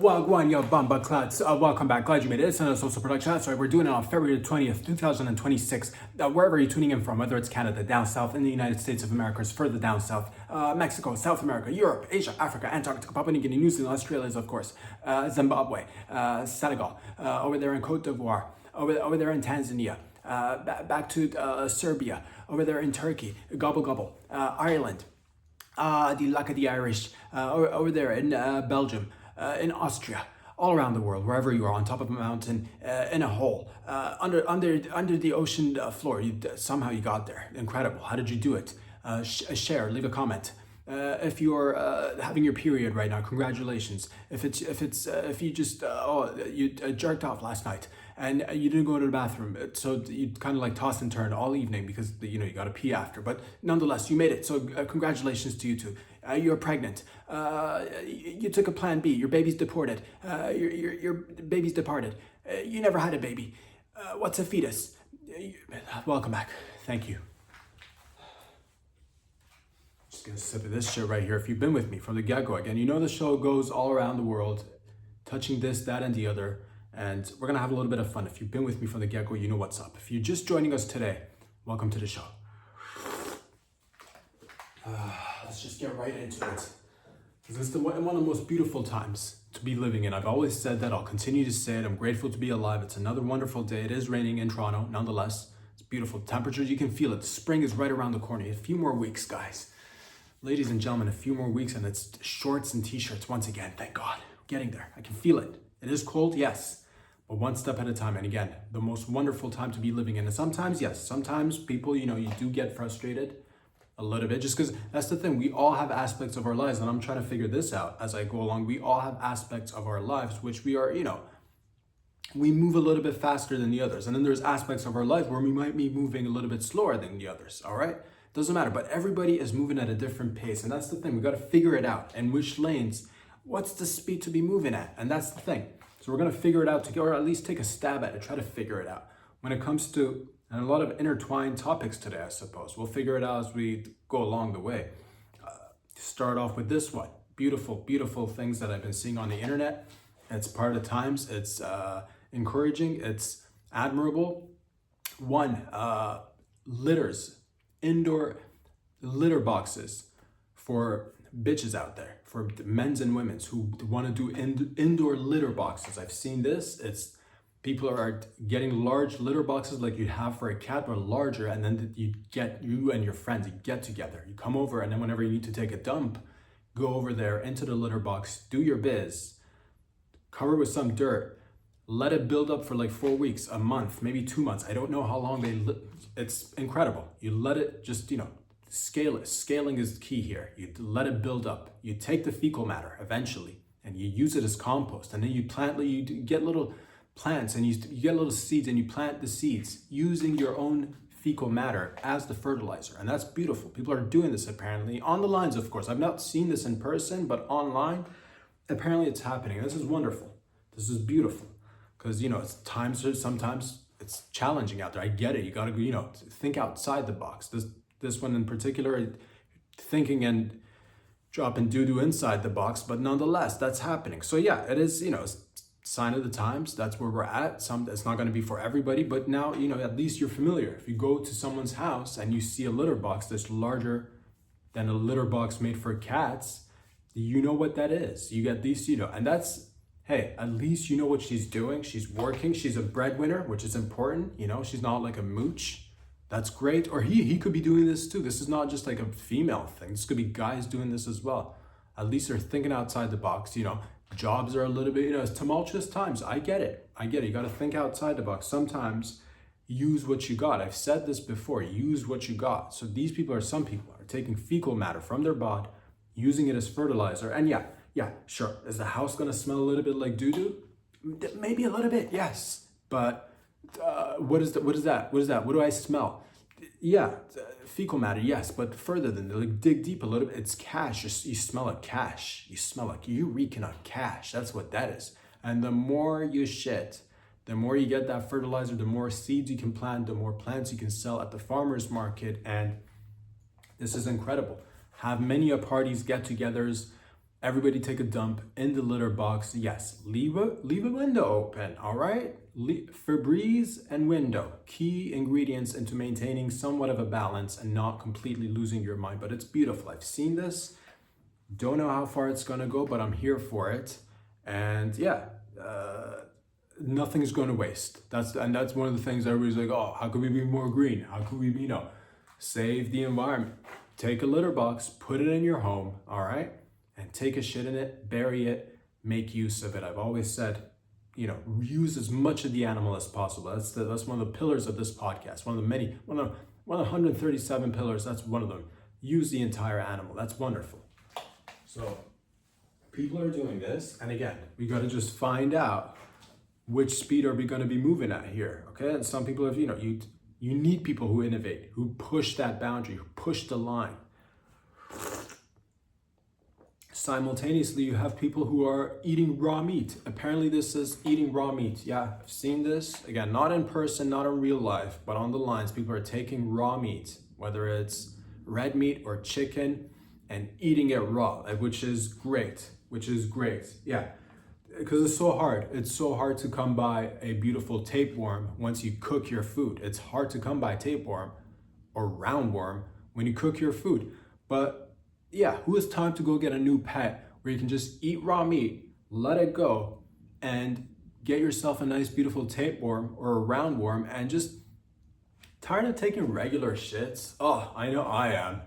Wagwan, yo, Bamba Clads. Welcome back. Glad you made it. It's another social production. That's right. We're doing it on February 20th, 2026. Wherever you're tuning in from, whether it's Canada, down south, in the United States of America, or further down south, Mexico, South America, Europe, Asia, Africa, Antarctica, Papua New Guinea, New Zealand, Australia, of course, Zimbabwe, Senegal, over there in Cote d'Ivoire, over there in Tanzania, back to Serbia, over there in Turkey, Gobble Gobble, Ireland, the luck of the Irish, over there in Belgium, in Austria, all around the world, wherever you are, on top of a mountain, in a hole, under the ocean floor. Somehow you got there. Incredible. How did you do it? Share, leave a comment. If you're having your period right now, congratulations. If you just you jerked off last night and you didn't go to the bathroom, so you kind of like toss and turn all evening because you got to pee after. But nonetheless, you made it. So congratulations to you two. You're pregnant. You took a plan B. Your baby's deported. Your baby's departed. You never had a baby. What's a fetus? Welcome back. Thank you. Just gonna sip of this shit right here. If you've been with me from the get-go, again, you know the show goes all around the world, touching this, that, and the other, and we're gonna have a little bit of fun. If you've been with me from the get-go, you know what's up. If you're just joining us today, welcome to the show. Let's just get right into it. This is one of the most beautiful times to be living in. I've always said that. I'll continue to say it. I'm grateful to be alive. It's another wonderful day. It is raining in Toronto, nonetheless. It's beautiful temperatures. You can feel it. The spring is right around the corner. A few more weeks, guys. Ladies and gentlemen, a few more weeks and it's shorts and t-shirts once again. Thank God. Getting there. I can feel it. It is cold, yes, but one step at a time. And again, the most wonderful time to be living in. And sometimes, yes, sometimes people, you do get frustrated a little bit, just because that's the thing. We all have aspects of our lives, and I'm trying to figure this out as I go along. We all have aspects of our lives which we are, we move a little bit faster than the others. And then there's aspects of our life where we might be moving a little bit slower than the others, all right? Doesn't matter, but everybody is moving at a different pace. And that's the thing. We got to figure it out. And which lanes, what's the speed to be moving at? And that's the thing. So we're going to figure it out together, or at least take a stab at it, try to figure it out. When it comes to, and a lot of intertwined topics today, I suppose. We'll figure it out as we go along the way. Start off with this one. Beautiful, beautiful things that I've been seeing on the internet. It's part of the times. It's encouraging. It's admirable. One, litters. Indoor litter boxes for bitches out there, for men's and women's who want to do indoor litter boxes. I've seen this. It's people are getting large litter boxes like you have for a cat, but larger, and then you and your friends, you get together, you come over, and then whenever you need to take a dump, go over there into the litter box, do your biz, cover with some dirt, let it build up for like 4 weeks, a month, maybe 2 months. I don't know how long it's incredible. You let it just, scale it. Scaling is key here. You let it build up. You take the fecal matter eventually and you use it as compost. And then you get little plants and you get little seeds and you plant the seeds using your own fecal matter as the fertilizer. And that's beautiful. People are doing this apparently on the lines, of course. I've not seen this in person, but online, apparently it's happening. This is wonderful. This is beautiful. Because, sometimes it's challenging out there. I get it. You got to, think outside the box. This one in particular, thinking and dropping doo-doo inside the box, but nonetheless, that's happening. So yeah, it is, sign of the times. That's where we're at. It's not going to be for everybody, but now, at least you're familiar. If you go to someone's house and you see a litter box that's larger than a litter box made for cats, you know what that is. You get these, and that's, hey, at least you know what she's doing. She's working. She's a breadwinner, which is important. She's not like a mooch. That's great. Or he could be doing this too. This is not just like a female thing. This could be guys doing this as well. At least they're thinking outside the box. Jobs are a little bit, it's tumultuous times. I get it. You got to think outside the box. Sometimes use what you got. I've said this before. Use what you got. So some people are taking fecal matter from their bod, using it as fertilizer. And yeah, sure. Is the house going to smell a little bit like doo-doo? Maybe a little bit, yes. But what is that? What do I smell? Yeah, fecal matter, yes. But further than that, like dig deep a little bit. It's cash. You smell like cash. You smell like you reeking of cash. That's what that is. And the more you shit, the more you get that fertilizer, the more seeds you can plant, the more plants you can sell at the farmer's market. And this is incredible. Have many parties, get-togethers, Everybody take a dump in the litter box. Yes, leave a window open, all right? Febreze and window, key ingredients into maintaining somewhat of a balance and not completely losing your mind. But it's beautiful. I've seen this. Don't know how far it's gonna go, but I'm here for it. And yeah, nothing is going to waste. That's one of the things everybody's like, oh, how could we be more green? How could we, save the environment? Take a litter box, put it in your home, all right? And take a shit in it, bury it, make use of it. I've always said, use as much of the animal as possible. That's one of the pillars of this podcast. One of the 137 pillars, that's one of them. Use the entire animal. That's wonderful. So people are doing this. And again, we got to just find out which speed are we going to be moving at here. Okay. And some people have, you need people who innovate, who push that boundary, who push the line. Simultaneously, you have people who are eating raw meat. Apparently this is eating raw meat. Yeah, I've seen this. Again, not in person, not in real life, but on the lines, people are taking raw meat, whether it's red meat or chicken, and eating it raw, which is great. Yeah, because it's so hard. It's so hard to come by a beautiful tapeworm once you cook your food. It's hard to come by tapeworm or roundworm when you cook your food. But yeah, who has time to go get a new pet where you can just eat raw meat, let it go, and get yourself a nice, beautiful tapeworm or a roundworm, and just tired of taking regular shits? Oh, I know I am.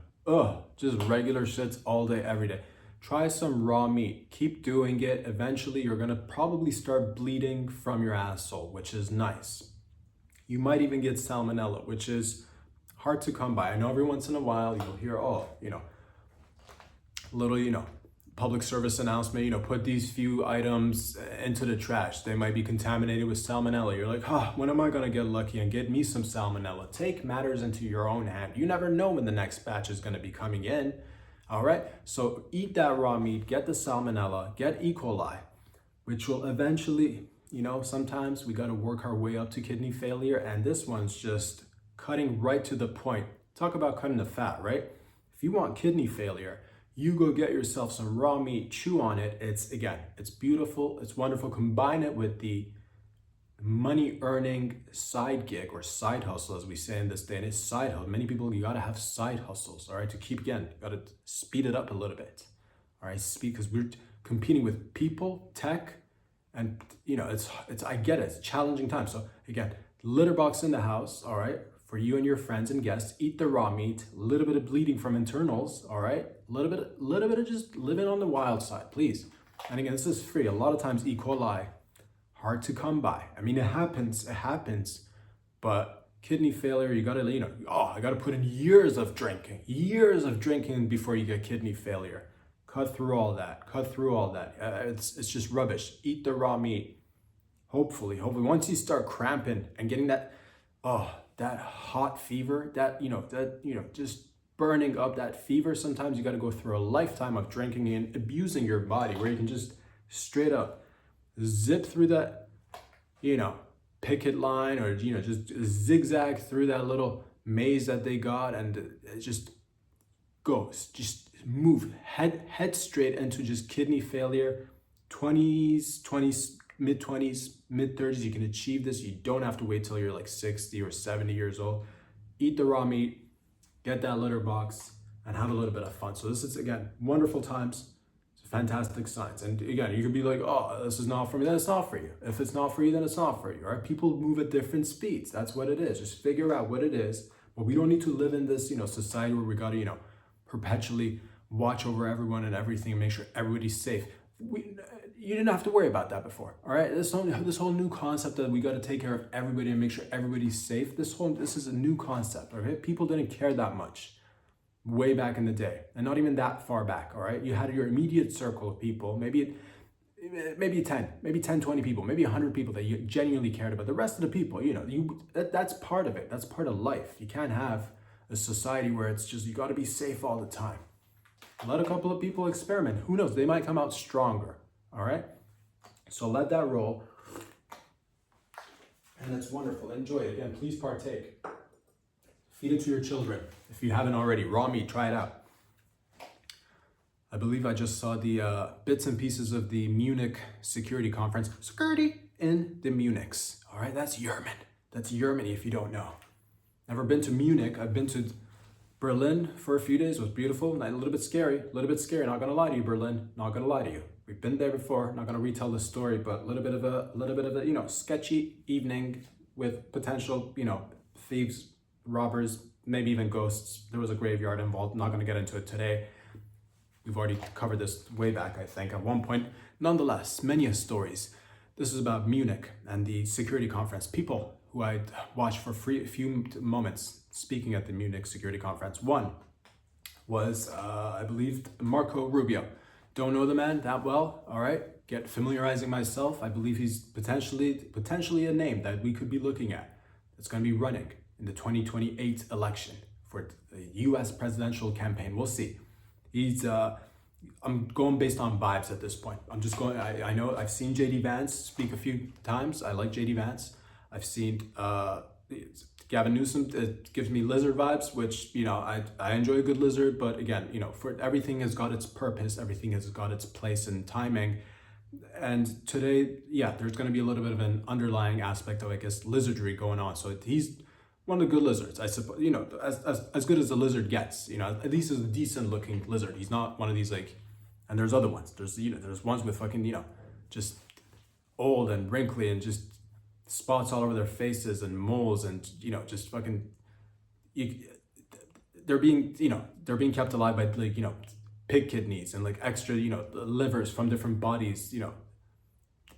Just regular shits all day, every day. Try some raw meat. Keep doing it. Eventually, you're going to probably start bleeding from your asshole, which is nice. You might even get salmonella, which is hard to come by. I know every once in a while you'll hear, little, public service announcement, put these few items into the trash. They might be contaminated with salmonella. You're like, when am I going to get lucky and get me some salmonella? Take matters into your own hand. You never know when the next batch is going to be coming in. All right. So eat that raw meat, get the salmonella, get E. coli, which will eventually, sometimes we got to work our way up to kidney failure. And this one's just cutting right to the point. Talk about cutting the fat, right? If you want kidney failure, you go get yourself some raw meat, chew on it. It's beautiful, it's wonderful. Combine it with the money earning side gig or side hustle, as we say in this day and age, side hustle. Many people, you gotta have side hustles, all right, to keep, you gotta speed it up a little bit, all right, because we're competing with people, tech, and I get it, it's a challenging time. So again, litter box in the house, all right, for you and your friends and guests. Eat the raw meat, a little bit of bleeding from internals, all right? A little bit of just living on the wild side, please. And again, this is free. A lot of times E. coli, hard to come by. I mean, it happens, but kidney failure, you gotta, I gotta put in years of drinking before you get kidney failure. Cut through all that. It's just rubbish. Eat the raw meat. Hopefully, once you start cramping and getting that hot fever, just burning up that fever, sometimes you got to go through a lifetime of drinking and abusing your body, where you can just straight up zip through that, picket line, or, just zigzag through that little maze that they got, and it just goes, just move head straight into just kidney failure. 20s, mid-20s, mid-30s, you can achieve this. You don't have to wait till you're like 60 or 70 years old. Eat the raw meat, get that litter box, and have a little bit of fun. So this is, again, wonderful times. It's fantastic science. And again, you could be like, this is not for me, then it's not for you. If it's not for you, then it's not for you, all right? People move at different speeds. That's what it is. Just figure out what it is. But we don't need to live in this, society where we got to, perpetually watch over everyone and everything and make sure everybody's safe. You didn't have to worry about that before, all right? This whole new concept that we got to take care of everybody and make sure everybody's safe. This is a new concept, okay? People didn't care that much way back in the day, and not even that far back, all right? You had your immediate circle of people, maybe 10, 20 people, maybe 100 people that you genuinely cared about. The rest of the people, that's part of it. That's part of life. You can't have a society where it's just, you got to be safe all the time. Let a couple of people experiment. Who knows? They might come out stronger. All right. So let that roll. And that's wonderful. Enjoy it. Again, please partake. Feed it to your children. If you haven't already, raw meat, try it out. I believe I just saw the bits and pieces of the Munich security conference. Security in the Munichs. All right, that's German. That's Germany if you don't know. Never been to Munich. I've been to Berlin for a few days. It was beautiful. A little bit scary. Not gonna lie to you, Berlin. Not gonna lie to you. We've been there before. Not gonna retell the story, but a little bit of a sketchy evening with potential thieves, robbers, maybe even ghosts. There was a graveyard involved. Not gonna get into it today. We've already covered this way back, I think, at one point. Nonetheless, many stories. This is about Munich and the security conference. People who I'd watched for a few moments speaking at the Munich security conference. One was, I believe, Marco Rubio. Don't know the man that well, all right? Get familiarizing myself. I believe he's potentially a name that we could be looking at. That's going to be running in the 2028 election for the US presidential campaign. We'll see. I'm going based on vibes at this point. I know I've seen JD Vance speak a few times. I like JD Vance. I've seen Gavin Newsom. It gives me lizard vibes, which, I enjoy a good lizard, but again, for everything has got its purpose, everything has got its place and timing. And today, there's going to be a little bit of an underlying aspect of, I guess, lizardry going on. So he's one of the good lizards, I suppose, as good as a lizard gets, at least is a decent looking lizard. He's not one of these and there's other ones. There's ones with fucking, just old and wrinkly and just spots all over their faces and moles and, just fucking, they're being kept alive by pig kidneys and extra, livers from different bodies,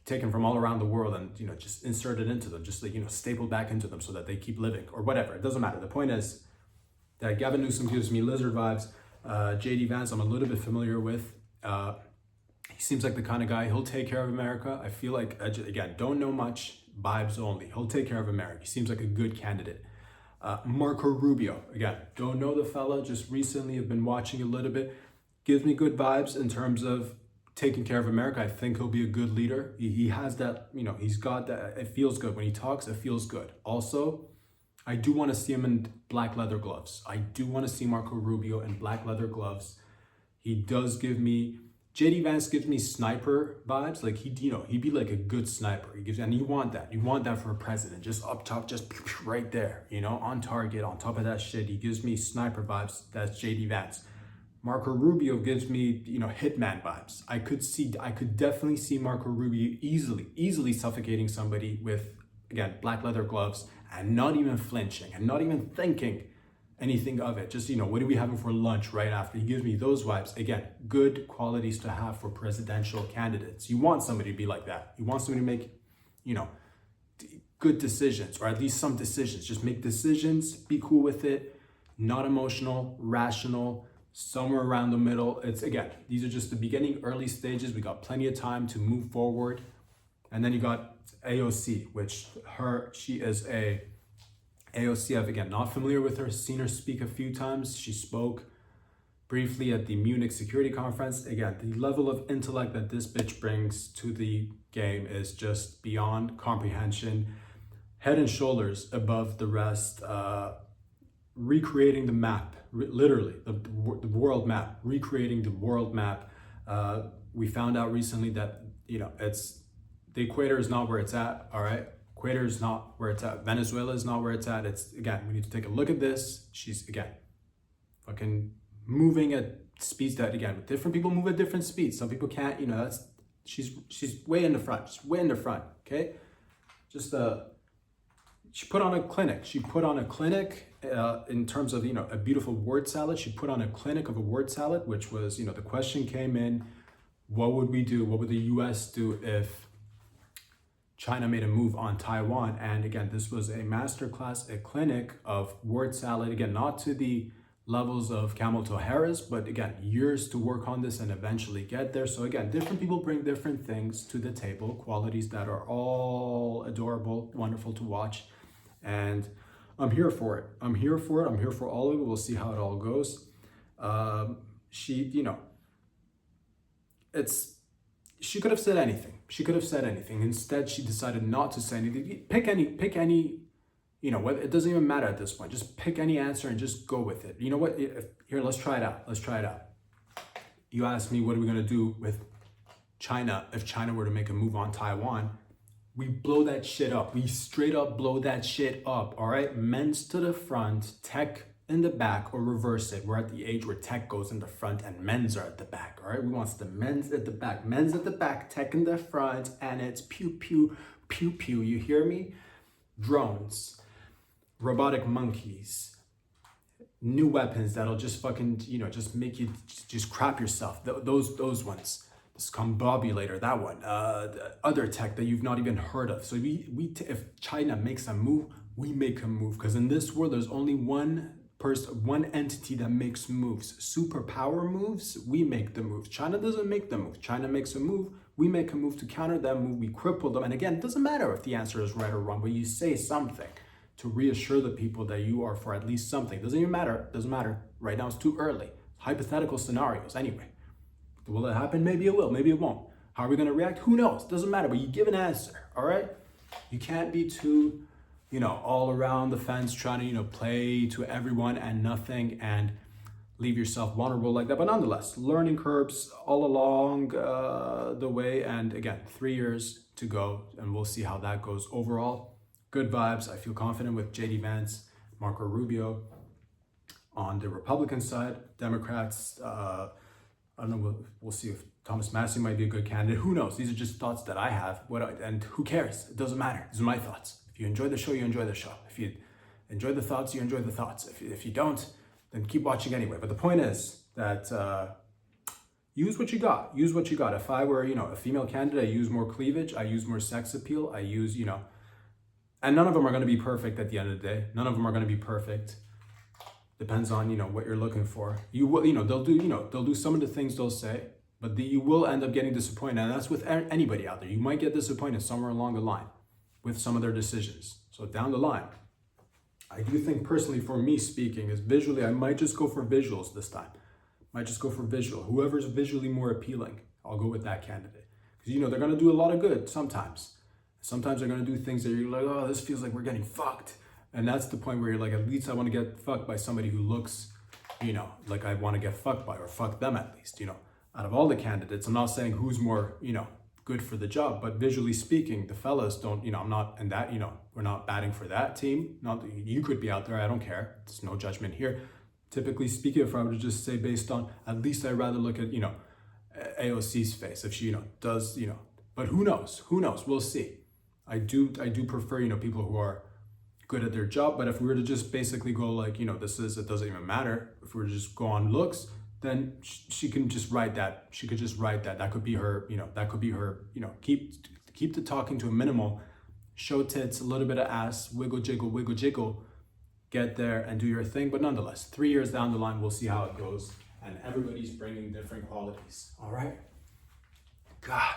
taken from all around the world and just inserted into them, just stapled back into them so that they keep living or whatever. It doesn't matter. The point is that Gavin Newsom gives me lizard vibes. JD Vance I'm a little bit familiar with. He seems like the kind of guy, he'll take care of America. I feel like, again, don't know much, vibes only. He'll take care of America. He seems like a good candidate. Marco Rubio, again, don't know the fella, just recently have been watching a little bit. Gives me good vibes in terms of taking care of America. I think he'll be a good leader. He has that, he's got that. It feels good. When he talks, it feels good. Also, I do want to see him in black leather gloves. I do want to see Marco Rubio in black leather gloves. He does give me, JD Vance gives me sniper vibes. He'd be like a good sniper. And you want that. You want that for a president. Just up top, just right there, on target, on top of that shit. He gives me sniper vibes. That's JD Vance. Marco Rubio gives me, hitman vibes. I could definitely see Marco Rubio easily suffocating somebody with, again, black leather gloves and not even flinching and not even thinking anything of it. Just, what are we having for lunch right after? He gives me those vibes. Again, good qualities to have for presidential candidates. You want somebody to be like that. You want somebody to make, good decisions, or at least some decisions. Just make decisions, be cool with it, not emotional, rational, somewhere around the middle. It's, again, these are just the beginning, early stages. We got plenty of time to move forward. And then you got AOC, which she is a AOC. I've, again, not familiar with her, seen her speak a few times. She spoke briefly at the Munich security conference. Again, the level of intellect that this bitch brings to the game is just beyond comprehension. Head and shoulders above the rest. Recreating the map, literally the world map, recreating the world map. We found out recently that, it's the equator is not where it's at. All right. Equator is not where it's at. Venezuela is not where it's at. It's, again, we need to take a look at this. She's, again, fucking moving at speeds that, again, different people move at different speeds. Some people can't, she's way in the front, just way in the front. Okay. Just, she put on a clinic. In terms of, a beautiful word salad. She put on a clinic of a word salad, which was, the question came in, what would we do? What would the US do if China made a move on Taiwan? And again, this was a masterclass, a clinic of word salad. Again, not to the levels of Camel to Harris, but again, years to work on this and eventually get there. So again, different people bring different things to the table, qualities that are all adorable, wonderful to watch. And I'm here for it. I'm here for all of it. We'll see how it all goes. She could have said anything. Instead, she decided not to say anything. Pick any, it doesn't even matter at this point. Just pick any answer and just go with it. You know what? Here, let's try it out. You ask me, what are we going to do with China if China were to make a move on Taiwan? We blow that shit up. We straight up blow that shit up, all right? Men's to the front, tech in the back, or reverse it. We're at the age where tech goes in the front and men's are at the back, all right? We want the men's at the back. Men's at the back, tech in the front, and it's pew, pew, pew, pew. You hear me? Drones, robotic monkeys, new weapons that'll just fucking, just make you just crap yourself. Those ones. Discombobulator, that one, other tech that you've not even heard of. So if China makes a move, we make a move, because in this world there's only one entity that makes moves. Superpower moves, we make the move. China doesn't make the move. China makes a move, we make a move to counter that move. We cripple them, and again, it doesn't matter if the answer is right or wrong, but you say something to reassure the people that you are for at least something. Doesn't even matter. Doesn't matter. Right now it's too early. Hypothetical scenarios anyway. Will it happen? Maybe it will, maybe it won't. How are we gonna react? Who knows? Doesn't matter, but you give an answer, all right? You can't be too, all around the fence trying to, play to everyone and nothing and leave yourself vulnerable like that. But nonetheless, learning curves all along the way. And again, 3 years to go, and we'll see how that goes. Overall, good vibes. I feel confident with J.D. Vance, Marco Rubio on the Republican side. Democrats, I don't know, we'll see if Thomas Massie might be a good candidate. Who knows? These are just thoughts that I have. And who cares? It doesn't matter. These are my thoughts. If you enjoy the show, you enjoy the show. If you enjoy the thoughts, you enjoy the thoughts. If you don't, then keep watching anyway. But the point is that use what you got. Use what you got. If I were, a female candidate, I use more cleavage. I use more sex appeal. I use, and none of them are going to be perfect at the end of the day. None of them are going to be perfect. Depends on, what you're looking for. You will, they'll do some of the things they'll say, but you will end up getting disappointed. And that's with anybody out there. You might get disappointed somewhere along the line with some of their decisions. So down the line, I do think personally, for me speaking, is visually, I might just go for visuals this time. Might just go for visual. Whoever's visually more appealing, I'll go with that candidate. Because, they're going to do a lot of good sometimes. Sometimes they're going to do things that you're like, oh, this feels like we're getting fucked. And that's the point where you're like, at least I want to get fucked by somebody who looks, like I want to get fucked by, or fuck them at least, Out of all the candidates, I'm not saying who's more, good for the job, but visually speaking, the fellas don't, I'm not in that, we're not batting for that team. Not that you could be out there, I don't care. There's no judgment here. Typically speaking, if I were to just say based on, at least I'd rather look at, AOC's face, if she, does, but who knows, we'll see. I do prefer, people who are good at their job. But if we were to just basically go like, it doesn't even matter. If we were to just go on looks, then she can just write that. She could just write that. That could be her, keep the talking to a minimal, show tits, a little bit of ass, wiggle, jiggle, get there and do your thing. But nonetheless, 3 years down the line, we'll see how it goes. And everybody's bringing different qualities. All right. God.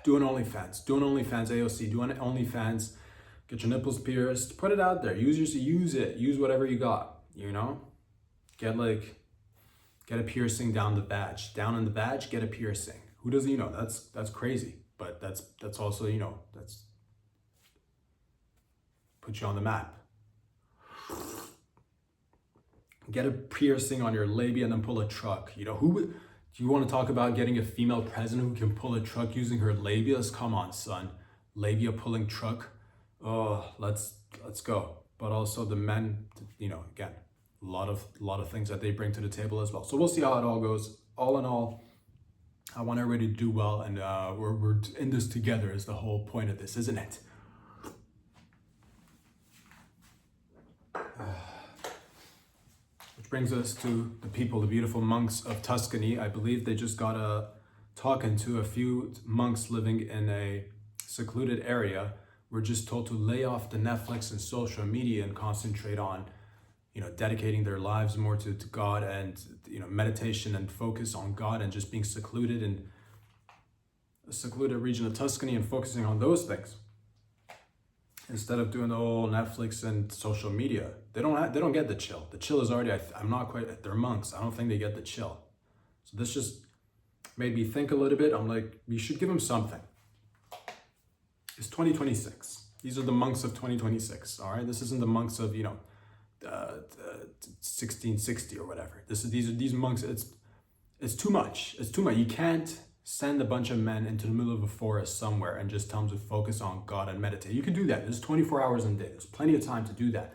Doing OnlyFans, AOC, doing OnlyFans, get your nipples pierced, put it out there, use whatever you got, get a piercing down in the badge, get a piercing. Who doesn't, that's crazy, but that's also, that's put you on the map. Get a piercing on your labia and then pull a truck, Do you want to talk about getting a female president who can pull a truck using her labias? Come on, son. Labia pulling truck. Oh, let's go. But also the men, again, a lot of things that they bring to the table as well. So we'll see how it all goes. All in all, I want everybody to do well, and we're in this together is the whole point of this, isn't it? Which brings us to the people, the beautiful monks of Tuscany. I believe they just got talking to a few monks living in a secluded area. We're just told to lay off the Netflix and social media and concentrate on, dedicating their lives more to God and, meditation and focus on God and just being secluded in a secluded region of Tuscany and focusing on those things. Instead of doing the whole Netflix and social media, they don't get the chill. The chill is already, I'm not quite, they're monks. I don't think they get the chill. So this just made me think a little bit. I'm like, we should give them something. It's 2026. These are the monks of 2026, all right? This isn't the monks of, 1660 or whatever. These monks. It's too much. It's too much. You can't send a bunch of men into the middle of a forest somewhere and just tell them to focus on God and meditate. You can do that. There's 24 hours in a day. There's plenty of time to do that.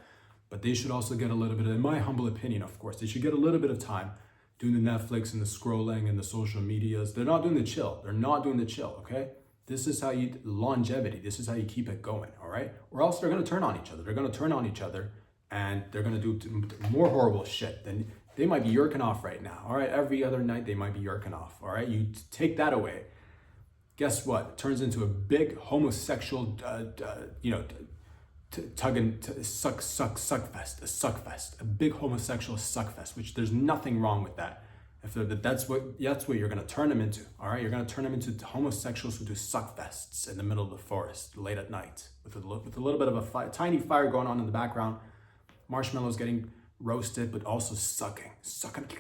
But they should also get a little bit of, in my humble opinion, of course, they should get a little bit of time doing the Netflix and the scrolling and the social medias. They're not doing the chill. They're not doing the chill, okay? This is how you, longevity, this is how you keep it going, all right? Or else they're gonna turn on each other. They're gonna turn on each other and they're gonna do more horrible shit. Then they might be yerking off right now, all right? Every other night they might be yerking off, all right? You take that away. Guess what? It turns into a big homosexual, suck fest, a suck fest, a big homosexual suck fest, which there's nothing wrong with that. If that's what you're gonna turn them into, all right? You're gonna turn them into homosexuals who do suck fests in the middle of the forest late at night with a little bit of a tiny fire going on in the background, marshmallows getting roasted, but also sucking, sucky,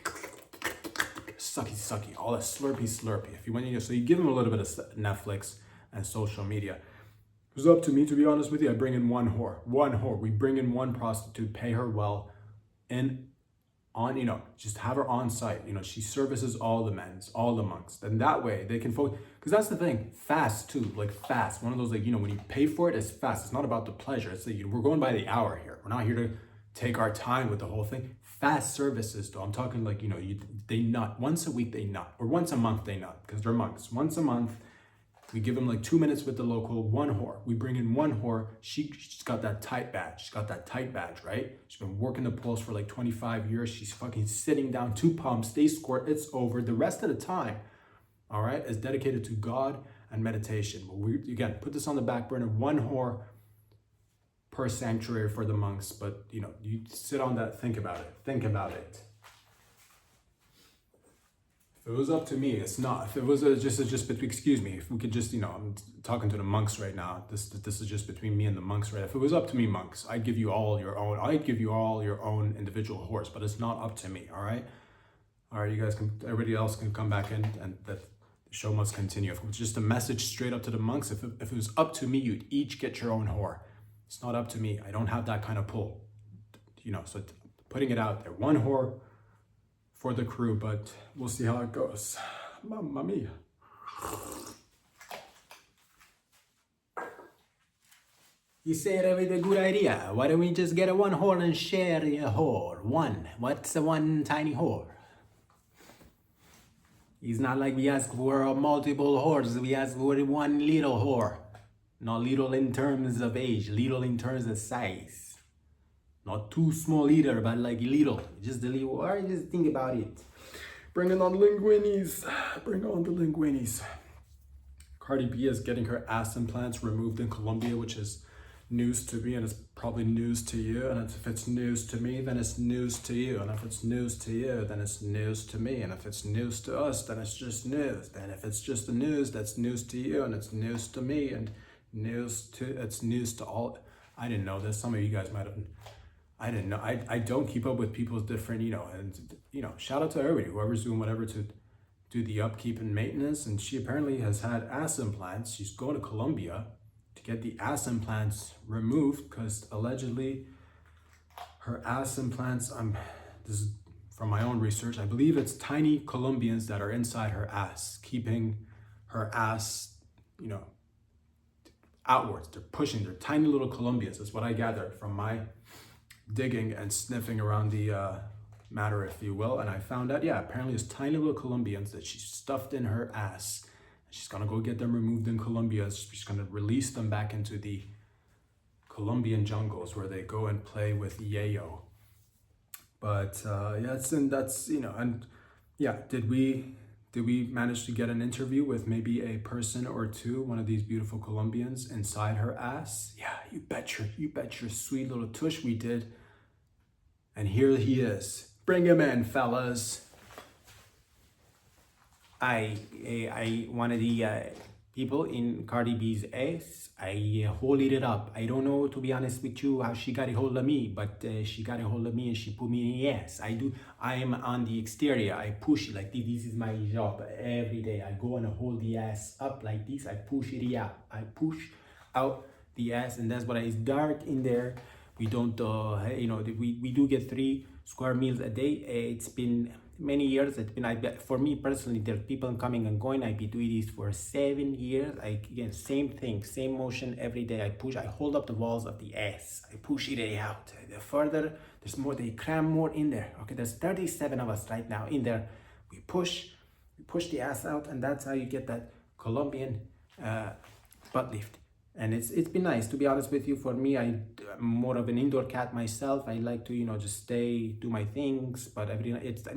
all that slurpy. If you want, so you give them a little bit of Netflix and social media. It was up to me, to be honest with you. I bring in one whore. We bring in one prostitute, pay her well, just have her on site. She services all the men's, all the monks. Then that way they can focus. Because that's the thing, fast too, like fast. One of those, when you pay for it, it's fast. It's not about the pleasure. It's we're going by the hour here. We're not here to take our time with the whole thing. Fast services though. I'm talking they nut. Once a week they nut. Or once a month they nut, because they're monks. Once a month, we give them 2 minutes with the local, one whore. We bring in one whore. She's got that tight badge. Right? She's been working the poles for 25 years. She's fucking sitting down, 2 pumps, they squirt, it's over. The rest of the time, all right, is dedicated to God and meditation. But we, again, put this on the back burner, one whore per sanctuary for the monks. But, you sit on that, think about it. If it was up to me, it's not. If it was just between, excuse me, if we could just, I'm talking to the monks right now. This is just between me and the monks, right? If it was up to me, monks, I'd give you all your own individual whores, but it's not up to me, all right? All right, everybody else can come back in, and that the show must continue. If it was just a message straight up to the monks, if it was up to me, you'd each get your own whore. It's not up to me. I don't have that kind of pull, so putting it out there, one whore for the crew, but we'll see how it goes. Mamma mia. You say it with a good idea. Why don't we just get a one whore and share a whore? One. What's a one tiny whore? It's not like we ask for multiple whores. We ask for one little whore. Not little in terms of age, little in terms of size. Not too small either, but little. Just a little. Or just think about it. Bring on the linguinis. Cardi B is getting her ass implants removed in Colombia, which is news to me, and it's probably news to you. And if it's news to me, then it's news to you. And if it's news to you, then it's news to me. And if it's news to us, then it's just news. Then if it's just the news, that's news to you, and it's news to me, and it's news to all. I didn't know this. Some of you guys might have. I didn't know. I don't keep up with people's different, shout out to everybody, whoever's doing whatever to do the upkeep and maintenance. And she apparently has had ass implants. She's going to Colombia to get the ass implants removed because allegedly her ass implants, this is from my own research, I believe it's tiny Colombians that are inside her ass, keeping her ass, outwards. They're pushing, they're tiny little Colombians. That's what I gathered from my digging and sniffing around the matter, if you will. And I found out, apparently it's tiny little Colombians that she stuffed in her ass. She's gonna go get them removed in Colombia. She's gonna release them back into the Colombian jungles where they go and play with yayo. But did we manage to get an interview with maybe a person or two, one of these beautiful Colombians inside her ass? Yeah, you bet your sweet little tush we did. And here he is. Bring him in, fellas. One of the people in Cardi B's ass, I holded it up. I don't know, to be honest with you, how she got a hold of me, but she got a hold of me and she put me in the ass. I am on the exterior. I push it like this. This is my job every day. I go and hold the ass up like this. I push it out. I push out the ass, and that's what it's dark in there. We don't, you know, we do get 3 square meals a day. It's been many years. It's been, for me personally, there's people coming and going. I've been doing this for 7 years. Again, same thing, same motion every day. I hold up the walls of the ass. I push it out. The further, there's more, they cram more in there. Okay, there's 37 of us right now in there. We push the ass out, and that's how you get that Colombian butt lift. And it's been nice, to be honest with you. For me, I'm more of an indoor cat myself. I like to, you know, just stay, do my things, but and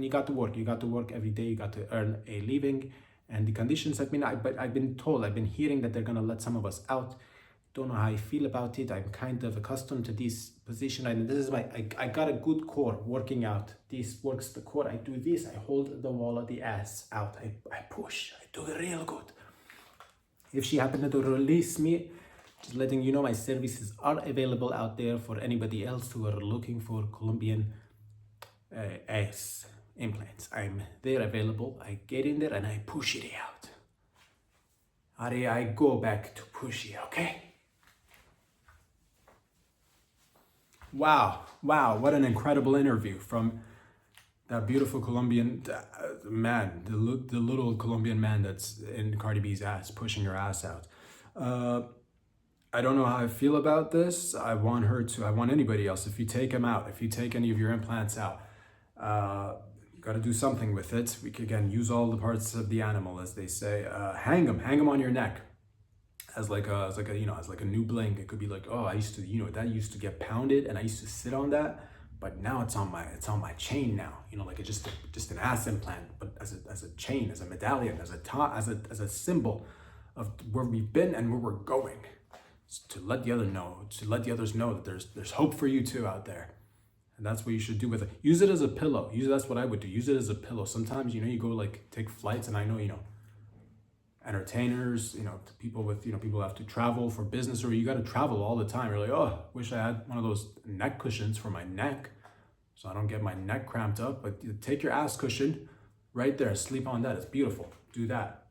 you got to work every day. You got to earn a living, and the conditions have been, but I've been told, I've been hearing that they're gonna let some of us out. Don't know how I feel about it. I'm kind of accustomed to this position, and this is I got a good core working out. This works the core. I do this, I hold the wall of the ass out. I push, I do it real good. If she happened to release me, just letting you know, my services are available out there for anybody else who are looking for Colombian ass implants. I'm there available. I get in there and I push it out. I go back to push it, okay? Wow, what an incredible interview from that beautiful Colombian man, the little Colombian man that's in Cardi B's ass, pushing her ass out. I don't know how I feel about this. I want anybody else, if you take him out, if you take any of your implants out, you got to do something with it. We could, again, use all the parts of the animal, as they say. Hang them on your neck as like a new bling. It could be like, oh, I used to, you know, that used to get pounded and I used to sit on that, but now it's on my chain now, you know, like it's just an ass implant, but as a chain, as a medallion, as a symbol of where we've been and where we're going. To let the others know that there's hope for you too out there. And that's what you should do with it. Use it as a pillow. That's what I would do. Use it as a pillow. Sometimes, you know, you go like take flights, and I know, you know, entertainers, you know, people have to travel for business, or you got to travel all the time. You're like, oh, wish I had one of those neck cushions for my neck so I don't get my neck cramped up. But you take your ass cushion right there, sleep on that. It's beautiful. Do that,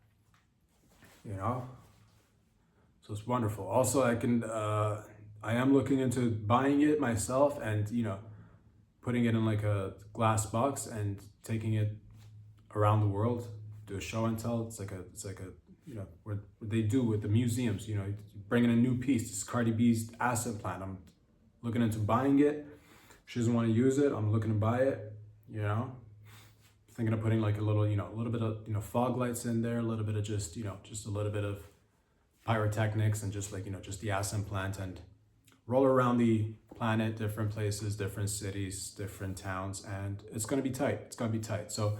you know. So it's wonderful. Also, I am looking into buying it myself and, you know, putting it in like a glass box and taking it around the world, do a show and tell. It's like a, you know, what they do with the museums, you know, bring in a new piece. This is Cardi B's ass implant. I'm looking into buying it. She doesn't want to use it. I'm looking to buy it, you know. Thinking of putting like a little bit of, you know, fog lights in there, a little bit of just a little bit of pyrotechnics, and just like, you know, just the ass implant, and roll around the planet, different places, different cities, different towns, and it's going to be tight. So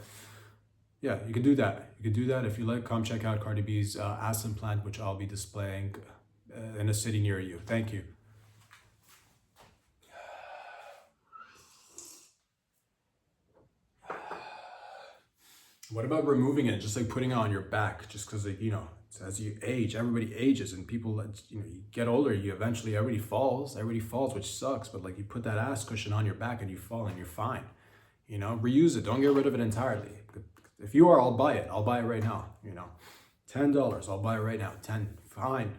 yeah, you can do that. If you like, come check out Cardi B's ass implant, which I'll be displaying in a city near you. Thank you. What about removing it, just like putting it on your back, just because, like, you know, as you age, everybody ages, and people, you know, you get older, everybody falls, which sucks, but like you put that ass cushion on your back and you fall and you're fine, you know. Reuse it, don't get rid of it entirely. If you are, I'll buy it right now, you know. $10, I'll buy it right now. 10, fine.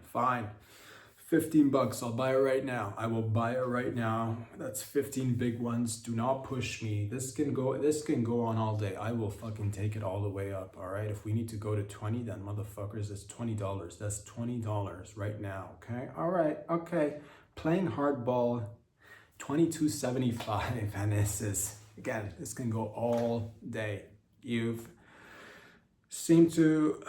$15, I'll buy it right now. I will buy it right now. That's 15 big ones. Do not push me. This can go on all day. I will fucking take it all the way up. All right. If we need to go to 20, then motherfuckers, it's $20. That's $20 right now. Okay. All right. Okay. Playing hardball, $22.75, and this can go all day. You've seemed to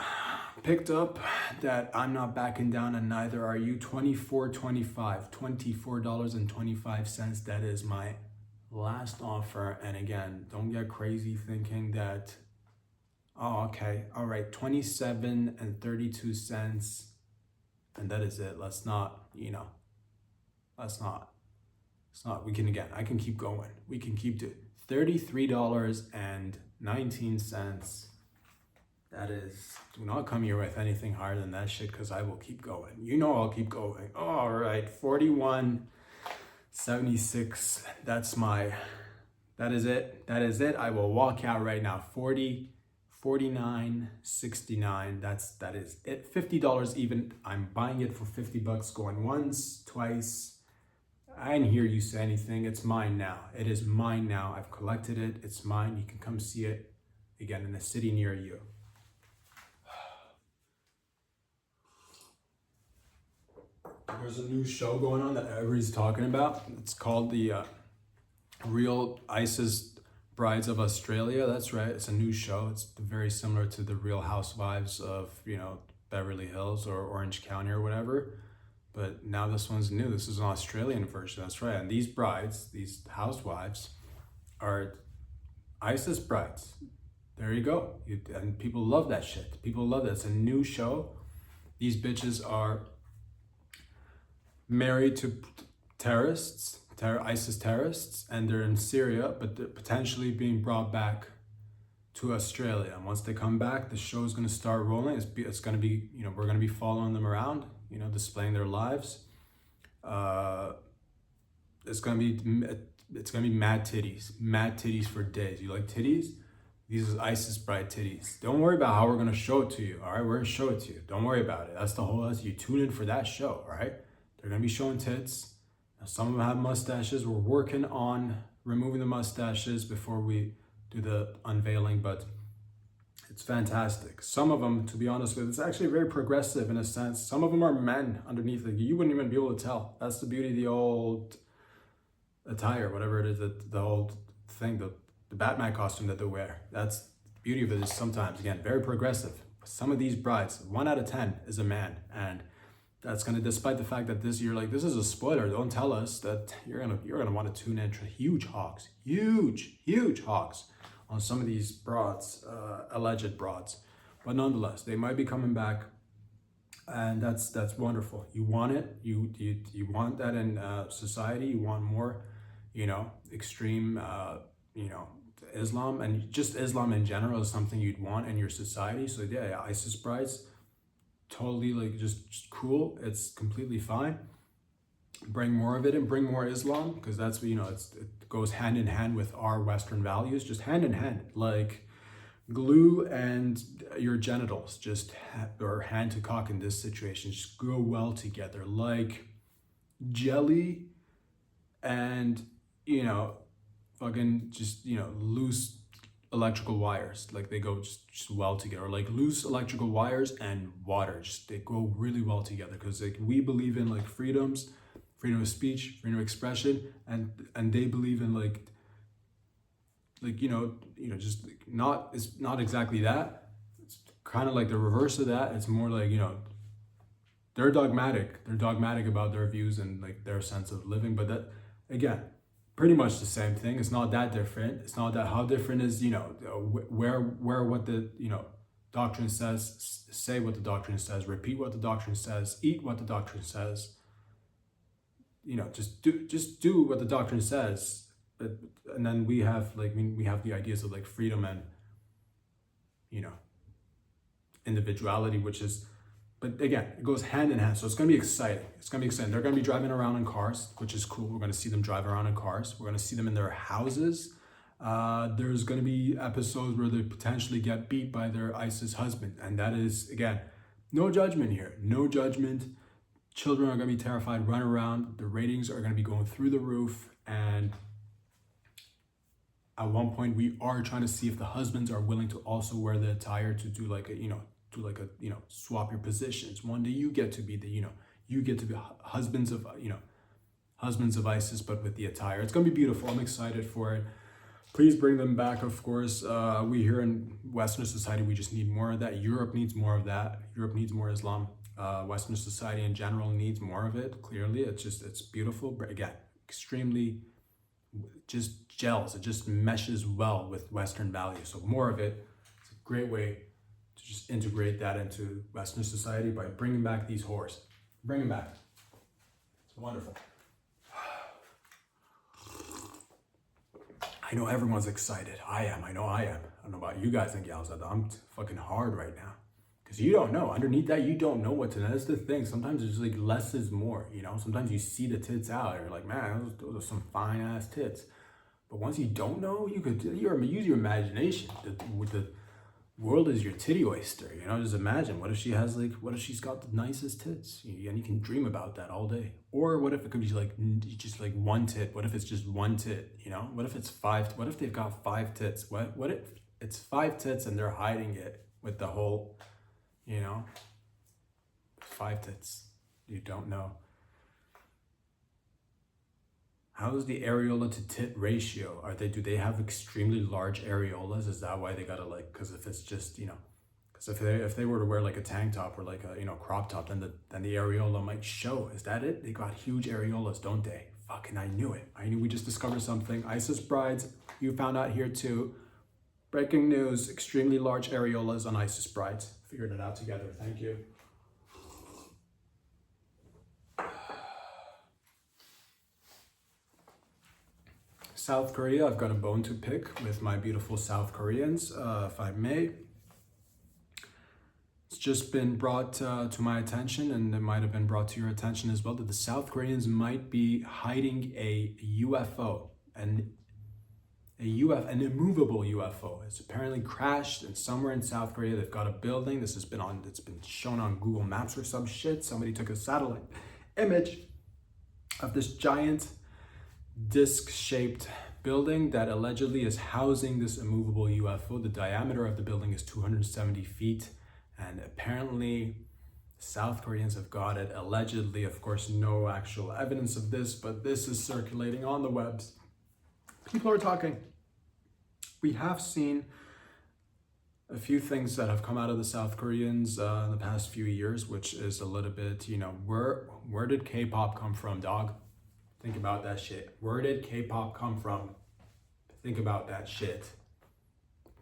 picked up that I'm not backing down, and neither are you. $24.25. That is my last offer. And again, don't get crazy thinking that, oh, okay, all right, 27.32, and that is it. Let's not. I can keep going. We can keep doing $33.19. That is, do not come here with anything higher than that shit, because I will keep going. You know I'll keep going. All right, $41.76. That is it. I will walk out right now. $49.69. That is it. $50 even. I'm buying it for $50, going once, twice, I didn't hear you say anything. It's mine now. It is mine now. I've collected it. It's mine. You can come see it again in a city near you. There's a new show going on that everybody's talking about. It's called the Real ISIS Brides of Australia. That's right. It's a new show. It's very similar to the Real Housewives of, Beverly Hills or Orange County or whatever. But now this one's new. This is an Australian version. That's right. And these brides, these housewives, are ISIS brides. There you go. And people love that shit. People love that. It's a new show. These bitches are married to terrorists, ISIS terrorists, and they're in Syria, but they're potentially being brought back to Australia. And once they come back, the show is going to start rolling. It's going to be, we're going to be following them around, displaying their lives. It's going to be mad titties for days. You like titties? These are ISIS bride titties. Don't worry about how we're going to show it to you. All right, we're going to show it to you. Don't worry about it. That's you tune in for that show. All right, they're going to be showing tits. Now, some of them have mustaches. We're working on removing the mustaches before we do the unveiling, but it's fantastic. Some of them, to be honest with you, it's actually very progressive in a sense. Some of them are men underneath. Like, you wouldn't even be able to tell. That's the beauty of the old attire, whatever it is, the old thing, the Batman costume that they wear. That's the beauty of it, is sometimes, again, very progressive. Some of these brides, 1 out of 10 is a man, and that's gonna, despite the fact that this year, like, this is a spoiler, don't tell us that you're gonna want to tune in to huge hawks on some of these broads, alleged broads. But nonetheless, they might be coming back, and that's wonderful. You want it, you want that in society. You want more, extreme, Islam, and just Islam in general is something you'd want in your society. So yeah, ISIS brides, totally, like, just cool. It's completely fine. Bring more of it and bring more Islam, because that's what, it goes hand in hand with our Western values, just hand in hand, like glue and your genitals, or hand to cock in this situation, just go well together, like jelly and, fucking just, loose electrical wires, like they go just well together, like loose electrical wires and water, just they go really well together, because like we believe in like freedom of speech, freedom of expression, and they believe in like just not, it's not exactly that. It's kind of like the reverse of that. It's more like, they're dogmatic about their views and like their sense of living, but that, again, pretty much the same thing. It's not that different. It's not that, how different is, where what the, doctrine says, say what the doctrine says, repeat what the doctrine says, eat what the doctrine says, just do what the doctrine says. But, and then we have the ideas of like freedom and, individuality, which is, but again, it goes hand in hand. So it's going to be exciting. They're going to be driving around in cars, which is cool. We're going to see them drive around in cars. We're going to see them in their houses. There's going to be episodes where they potentially get beat by their ISIS husband. And that is, again, no judgment here. No judgment. Children are going to be terrified, run around. The ratings are going to be going through the roof. And at one point, we are trying to see if the husbands are willing to also wear the attire to do like a, swap your positions. One day you get to be the, husbands of ISIS, but with the attire. It's going to be beautiful. I'm excited for it. Please bring them back, of course. We here in Western society, we just need more of that. Europe needs more of that. Europe needs more Islam. Western society in general needs more of it. Clearly, it's beautiful, but again, extremely just gels. It just meshes well with Western values. So more of it. It's a great way to just integrate that into Western society by bringing back these whores. Bring them back. It's wonderful. I know everyone's excited. I am. I know I am. I don't know about you guys and gals. I'm fucking hard right now. Because you don't know. Underneath that, you don't know what to know. That's the thing. Sometimes it's like less is more, Sometimes you see the tits out. And you're like, man, those are some fine ass tits. But once you don't know, use your imagination with the world is your titty oyster, you know? Just imagine, what if she has like, what if she's got the nicest tits? And you can dream about that all day. Or what if it could be like, just like one tit? What if it's just one tit, you know? What if it's what if they've got 5 tits? What if it's 5 tits and they're hiding it with the whole, you know? 5 tits, you don't know. How's the areola to tit ratio? Do they have extremely large areolas? Is that why they gotta like, because if it's just, you know, because if they were to wear like a tank top or like a, you know, crop top, then the areola might show. Is that it? They got huge areolas, don't they? Fucking, I knew it. I knew we just discovered something. ISIS brides, you found out here too. Breaking news, extremely large areolas on ISIS brides. Figured it out together, thank you. South Korea, I've got a bone to pick with my beautiful South Koreans, if I may. It's just been brought to my attention, and it might have been brought to your attention as well, that the South Koreans might be hiding a UFO, an immovable UFO. It's apparently crashed, and somewhere in South Korea they've got a building. It's been shown on Google Maps or some shit. Somebody took a satellite image of this giant disc-shaped building that allegedly is housing this immovable UFO. The diameter of the building is 270 feet, and apparently South Koreans have got it. Allegedly, of course, no actual evidence of this, but this is circulating on the webs. People are talking. We have seen a few things that have come out of the South Koreans in the past few years, which is a little bit, you know, where did K-pop come from, dog? Think about that shit. Where did K-pop come from? Think about that shit.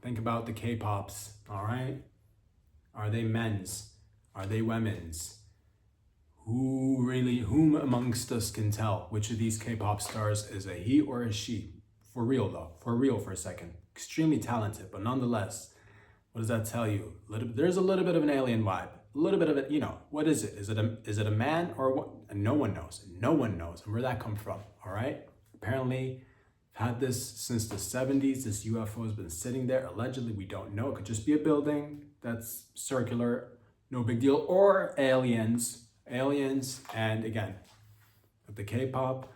Think about the K-pops, all right? Are they men's? Are they women's? Whom amongst us can tell which of these K-pop stars is a he or a she? For real though, for real for a second. Extremely talented, but nonetheless, what does that tell you? There's a little bit of an alien vibe. A little bit of it, you know, what is it? Is it a man or what? And no one knows. No one knows. And where'd that come from? All right. Apparently, I've had this since the 70s. This UFO has been sitting there. Allegedly, we don't know. It could just be a building that's circular. No big deal. Or aliens. Aliens. And again, with the K-pop,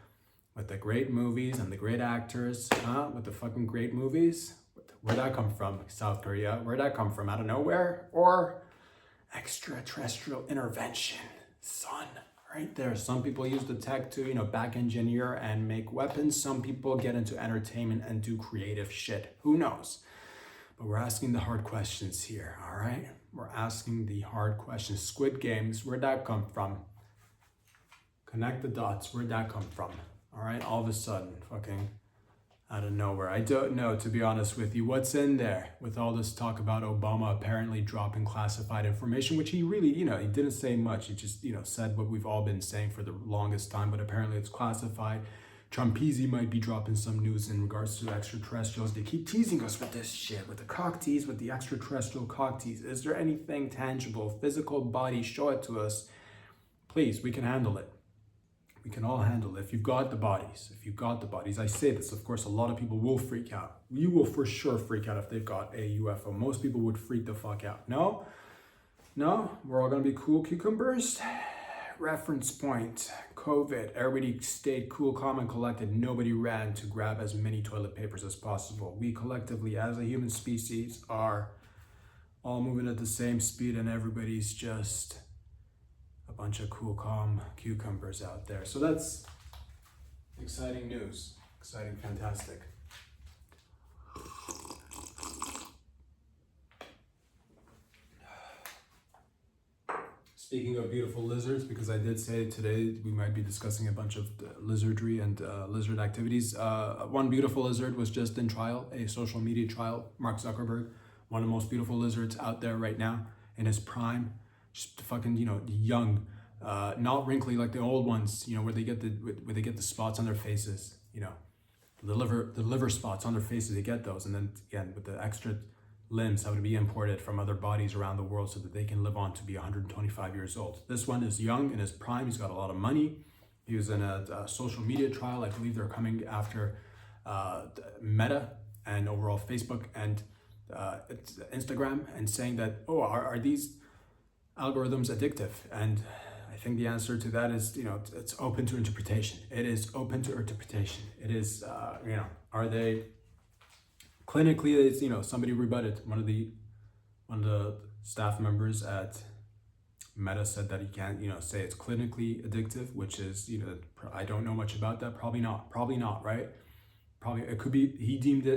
with the great movies and the great actors, with the fucking great movies. Where'd that come from? South Korea. Where'd that come from? Out of nowhere? Or extraterrestrial intervention, son, right there. Some people use the tech to, you know, back engineer and make weapons. Some people get into entertainment and do creative shit. Who knows? But we're asking the hard questions here, all right? We're asking the hard questions. Squid Games, where'd that come from? Connect the dots, where'd that come from? All right, all of a sudden, fucking out of nowhere. I don't know, to be honest with you, what's in there with all this talk about Obama apparently dropping classified information, which he really, you know, he didn't say much. He just, you know, said what we've all been saying for the longest time, but apparently it's classified. Trumpese might be dropping some news in regards to extraterrestrials. They keep teasing us with this shit, with the cock tease, with the extraterrestrial cock tease. Is there anything tangible, physical body? Show it to us. Please, we can handle it. We can all handle it. If you've got the bodies, I say this, of course, a lot of people will freak out. You will for sure freak out if they've got a UFO. Most people would freak the fuck out. No, we're all gonna be cool cucumbers. Reference point, COVID. Everybody stayed cool, calm, and collected. Nobody ran to grab as many toilet papers as possible. We collectively, as a human species, are all moving at the same speed, and everybody's just a bunch of cool, calm cucumbers out there. So that's exciting news. Exciting, fantastic. Speaking of beautiful lizards, because I did say today we might be discussing a bunch of lizardry and lizard activities. One beautiful lizard was just in trial, a social media trial. Mark Zuckerberg, one of the most beautiful lizards out there right now, in his prime. Just fucking, you know, young, not wrinkly like the old ones, you know, where they get the spots on their faces, you know, the liver spots on their faces. They get those, and then again with the extra limbs having to be imported from other bodies around the world so that they can live on to be 125 years old. This one is young in his prime. He's got a lot of money. He was in a social media trial. I believe they're coming after Meta and overall Facebook, and Instagram and saying that, oh, are these algorithms addictive? And I think the answer to that is, it's open to interpretation. It is open to interpretation. It is, are they clinically, somebody rebutted, one of the staff members at Meta said that he can't, say it's clinically addictive, which is, I don't know much about that. Probably not, right? Probably it could be, he deemed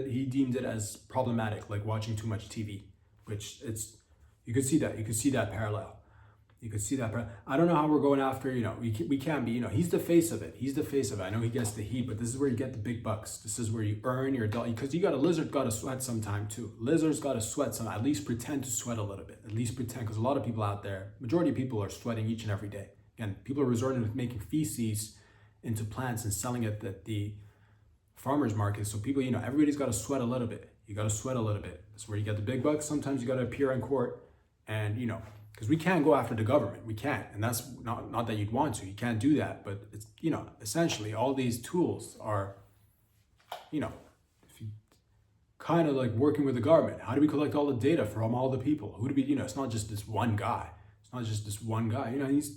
it as problematic, like watching too much TV, which you could see that parallel. I don't know how we're going after, we can't be, he's the face of it. I know he gets the heat, but this is where you get the big bucks. This is where you earn your dollar, because lizard got to sweat sometime too. Lizards got to sweat some, at least pretend to sweat a little bit, because a lot of people out there, majority of people are sweating each and every day. Again, people are resorting to making feces into plants and selling it at the farmers market. So people, everybody's got to sweat a little bit. You got to sweat a little bit. That's where you get the big bucks. Sometimes you got to appear in court and, because we can't go after the government. We can't. And that's not that you'd want to. You can't do that. But it's, essentially all these tools are, if you kind of like working with the government. How do we collect all the data from all the people? Who do we, it's not just this one guy. He's,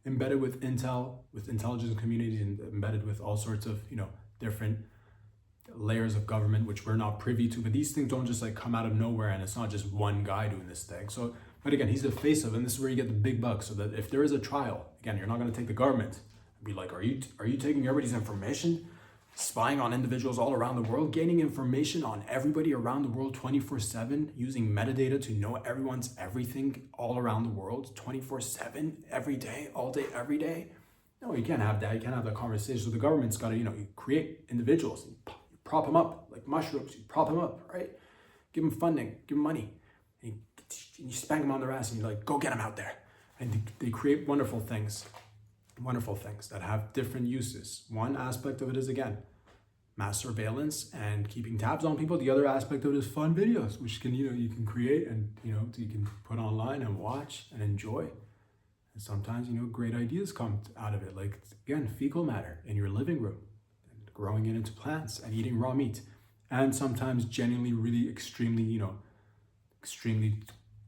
embedded with intel, with intelligence communities, and embedded with all sorts of, different layers of government, which we're not privy to. But these things don't just like come out of nowhere, and it's not just one guy doing this thing. So, but again, he's the face of it, and this is where you get the big bucks. So that if there is a trial, again, you're not going to take the government and be like, are you taking everybody's information, spying on individuals all around the world, gaining information on everybody around the world 24/7, using metadata to know everyone's everything all around the world 24/7, every day, all day, every day? No, you can't have that. You can't have that conversation. So the government's got to, you create individuals, you prop them up like mushrooms. You prop them up, right? Give them funding, give them money. And you spank them on their ass and you're like, go get them out there. And they create wonderful things that have different uses. One aspect of it is, again, mass surveillance and keeping tabs on people. The other aspect of it is fun videos, which can, you can create and, you can put online and watch and enjoy. And sometimes, great ideas come out of it. Like, again, fecal matter in your living room, and growing it into plants and eating raw meat. And sometimes genuinely, really extremely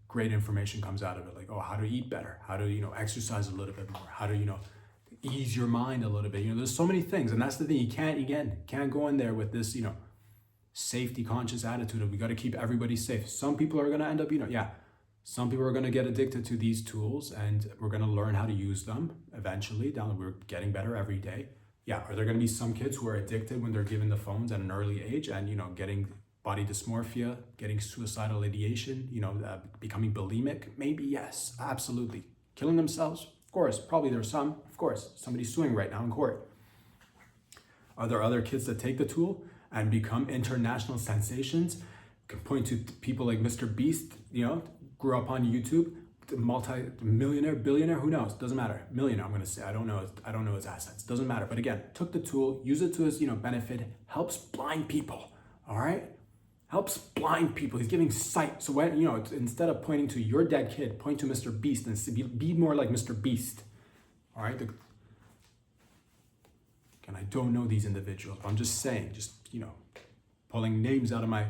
great information comes out of it. Like, oh, how to eat better, how to, exercise a little bit more, how to, ease your mind a little bit. There's so many things. And that's the thing. You can't go in there with this, safety conscious attitude of we got to keep everybody safe. Some people are going to end up, some people are going to get addicted to these tools, and we're going to learn how to use them eventually. We're getting better every day. Yeah, are there going to be some kids who are addicted when they're given the phones at an early age and, getting body dysmorphia, getting suicidal ideation, becoming bulimic? Maybe, yes, absolutely. Killing themselves? Of course. Probably there's some, of course. Somebody's suing right now in court. Are there other kids that take the tool and become international sensations? You can point to people like Mr. Beast, grew up on YouTube, multi-millionaire, billionaire, who knows? Doesn't matter. Millionaire, I'm going to say. I don't know his assets. Doesn't matter. But again, took the tool, use it to his, benefit, helps blind people. All right? Helps blind people. He's giving sight. So when, instead of pointing to your dead kid, point to Mr. Beast and be more like Mr. Beast. All right? And I don't know these individuals. I'm just saying, pulling names out of my,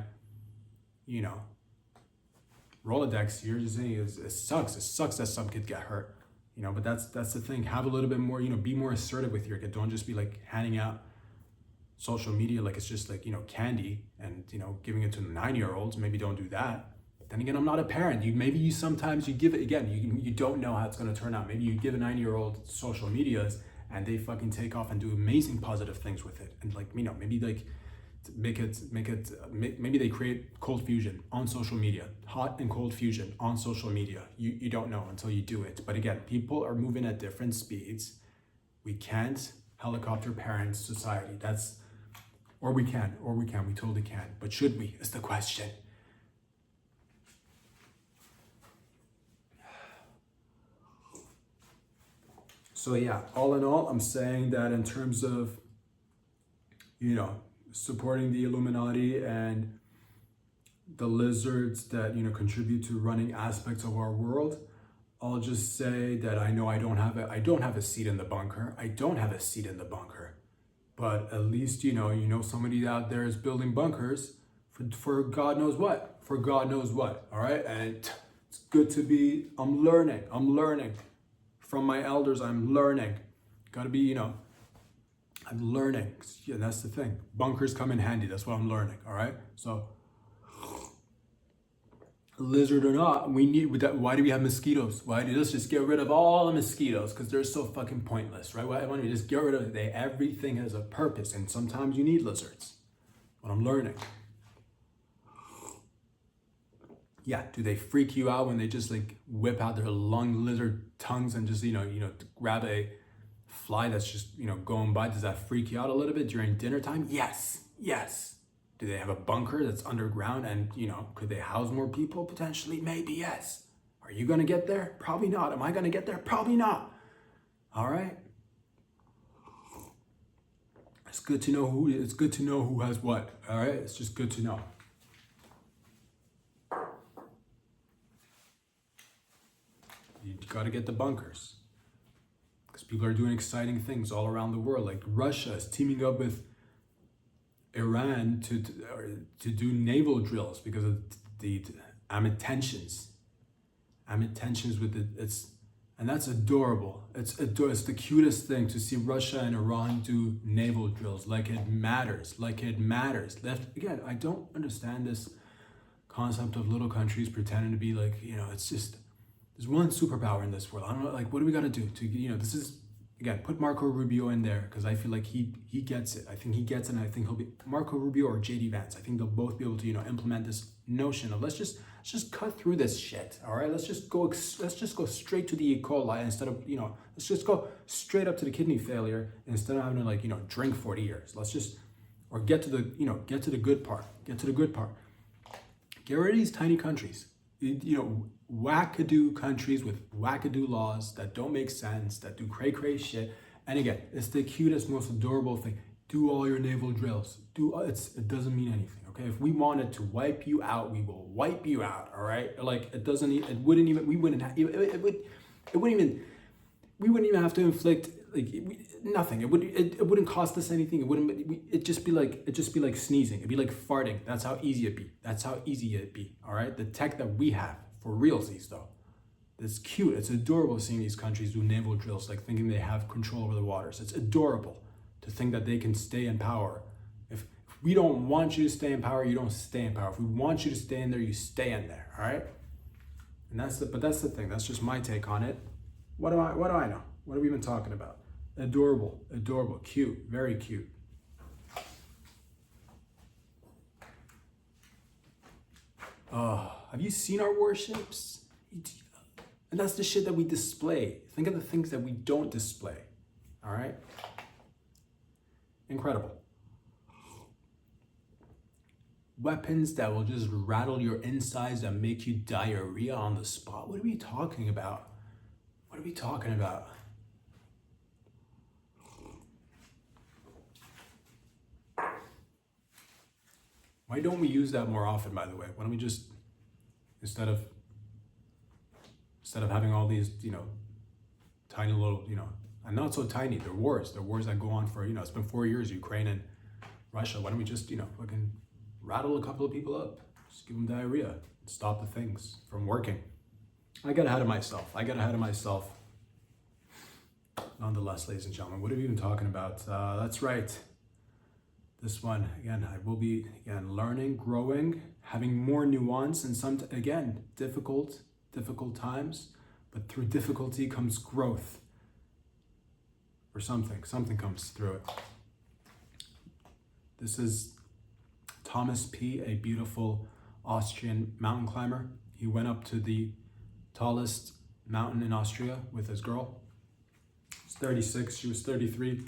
Rolodex here, just saying it sucks. It sucks that some kids get hurt, but that's the thing. Have a little bit more, be more assertive with your kid. Don't just be like handing out social media like it's just like, candy and, giving it to 9-year-olds. Maybe don't do that. But then again, I'm not a parent. Sometimes you give it, again, you don't know how it's going to turn out. Maybe you give a 9-year-old social medias and they fucking take off and do amazing positive things with it. And like, maybe like, maybe they create cold fusion on social media, hot and cold fusion on social media. You don't know until you do it. But again, people are moving at different speeds. We can't helicopter parent society. We totally can. But should we, is the question. So yeah, all in all, I'm saying that in terms of, supporting the Illuminati and the lizards that, contribute to running aspects of our world, I'll just say that I know I don't have a seat in the bunker. But at least, somebody out there is building bunkers for God knows what. For God knows what. All right. And it's good to be, I'm learning from my elders. I'm learning. Got to be, you know, I'm learning. Yeah, that's the thing. Bunkers come in handy. That's what I'm learning. All right. So lizard or not, we need with that. Why do we have mosquitoes? Why do let's just get rid of all the mosquitoes? Because they're so fucking pointless, right? Why don't we just get rid of it? Everything has a purpose, and sometimes you need lizards. What I'm learning. Yeah, do they freak you out when they just like whip out their long lizard tongues and just, you know, grab a fly that's just, you know, going by? Does that freak you out a little bit during dinner time? Yes. Do they have a bunker that's underground and, you know, could they house more people? Potentially, maybe, yes. Are you gonna get there? Probably not. Am I gonna get there? Probably not. All right. It's good to know who has what. All right. It's just good to know. You got to get the bunkers because people are doing exciting things all around the world. Like Russia is teaming up with Iran to do naval drills because of the tensions with and that's adorable. It's the cutest thing to see Russia and Iran do naval drills like it matters. Again, I don't understand this concept of little countries pretending to be like, you know, it's just. There's one superpower in this world. I don't know, like, what do we got to do to, you know, this is, again, put Marco Rubio in there because I feel like he gets it. I think he gets it, and I think he'll be Marco Rubio or JD Vance. I think they'll both be able to, you know, implement this notion of let's just cut through this shit. All right, let's just go straight to the E. coli instead of, you know, let's just go straight up to the kidney failure instead of having to, like, you know, drink 40 years. Let's just, or get to the good part. Get rid of these tiny countries. You know, wackadoo countries with wackadoo laws that don't make sense, that do cray shit. And again, it's the cutest, most adorable thing. Do all your naval drills. It doesn't mean anything, okay? If we wanted to wipe you out, we will wipe you out, all right? Like, we wouldn't even have to inflict nothing. It wouldn't cost us anything. It'd just be like sneezing. It'd be like farting. That's how easy it'd be. All right. The tech that we have for realsies though, it's cute. It's adorable seeing these countries do naval drills, like thinking they have control over the waters. It's adorable to think that they can stay in power. If we don't want you to stay in power, you don't stay in power. If we want you to stay in there, you stay in there. All right. And that's the thing. That's just my take on it. What do I know? What have we been talking about? Adorable, cute, very cute. Have you seen our warships? And that's the shit that we display. Think of the things that we don't display. All right? Incredible. Weapons that will just rattle your insides and make you diarrhea on the spot. What are we talking about? Why don't we use that more often, by the way? Why don't we just, instead of having all these, you know, tiny little, you know, and not so tiny, they're wars that go on for, you know, it's been 4 years, Ukraine and Russia. Why don't we just, you know, fucking rattle a couple of people up, just give them diarrhea, and stop the things from working. I got ahead of myself. Nonetheless, ladies and gentlemen, what are we even talking about? That's right. This one, again, I will be, learning, growing, having more nuance, and difficult times, but through difficulty comes growth, or something comes through it. This is Thomas P., a beautiful Austrian mountain climber. He went up to the tallest mountain in Austria with his girl. He's 36, she was 33.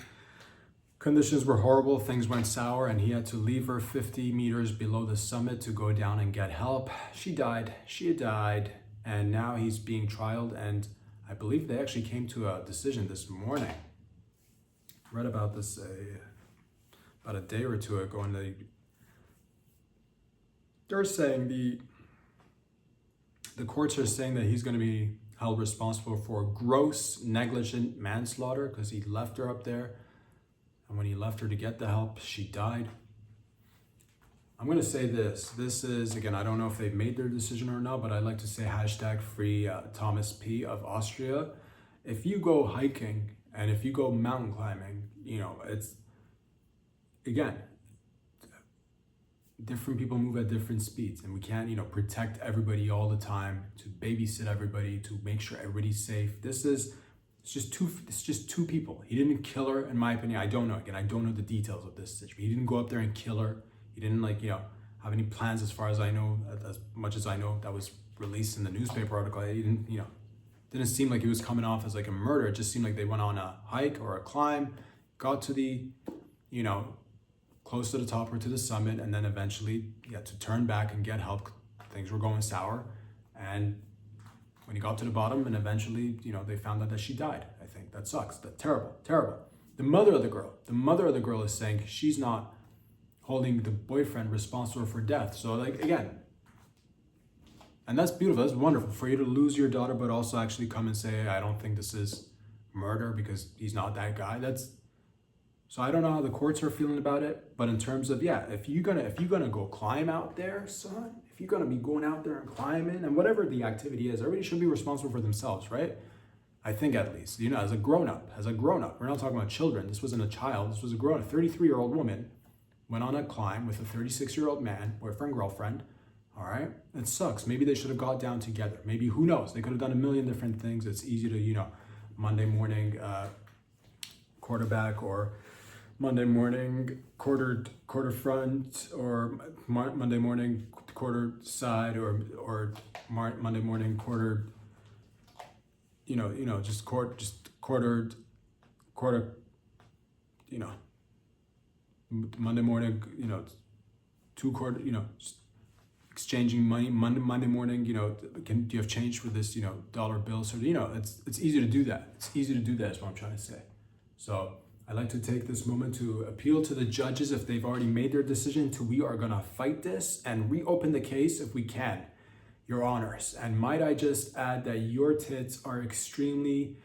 Conditions were horrible, things went sour, and he had to leave her 50 meters below the summit to go down and get help. She had died, and now he's being trialed, and I believe they actually came to a decision this morning. I read about this about a day or two ago, and they're saying the courts are saying that he's going to be held responsible for gross negligent manslaughter because he left her up there. And when he left her to get the help, she died. I'm going to say this. This is, again, I don't know if they've made their decision or not, but I'd like to say hashtag free Thomas P. of Austria. If you go hiking and if you go mountain climbing, you know, it's, again, different people move at different speeds, and we can't, you know, protect everybody all the time, to babysit everybody, to make sure everybody's safe. It's just two people. He didn't kill her, in my opinion. I don't know. Again, I don't know the details of this situation. He didn't go up there and kill her. He didn't, like, you know, have any plans, as far as I know, as much as I know that was released in the newspaper article. He didn't, you know, didn't seem like he was coming off as like a murder. It just seemed like they went on a hike or a climb, got to the, you know, close to the top or to the summit, and then eventually he had to turn back and get help. Things were going sour, and when he got to the bottom, and eventually, you know, they found out that she died. I think that sucks. That's terrible, terrible. The mother of the girl is saying she's not holding the boyfriend responsible for death. So, like, again, and that's beautiful. That's wonderful for you to lose your daughter, but also actually come and say, I don't think this is murder because he's not that guy. So I don't know how the courts are feeling about it, but in terms of, yeah, if you're gonna go climb out there, son, if you're gonna be going out there and climbing, and whatever the activity is, everybody should be responsible for themselves, right? I think, at least, you know, as a grown-up, we're not talking about children. This wasn't a child. This was a grown-up, 33-year-old woman went on a climb with a 36-year-old man, boyfriend, girlfriend. All right, it sucks. Maybe they should have got down together. Maybe, who knows? They could have done a million different things. It's easy to, you know, Monday morning quarterback, or Monday morning quarter front, or Monday morning quarter side, or Monday morning quarter, you know, just quarter, you know, Monday morning, you know, two quarter, you know, just exchanging money Monday morning, you know, do you have change for this, you know, dollar bill? So, you know, it's easy to do that. It's easy to do that, is what I'm trying to say. So I'd like to take this moment to appeal to the judges, if they've already made their decision, we are gonna fight this and reopen the case if we can, Your Honors. And might I just add that your tits are extremely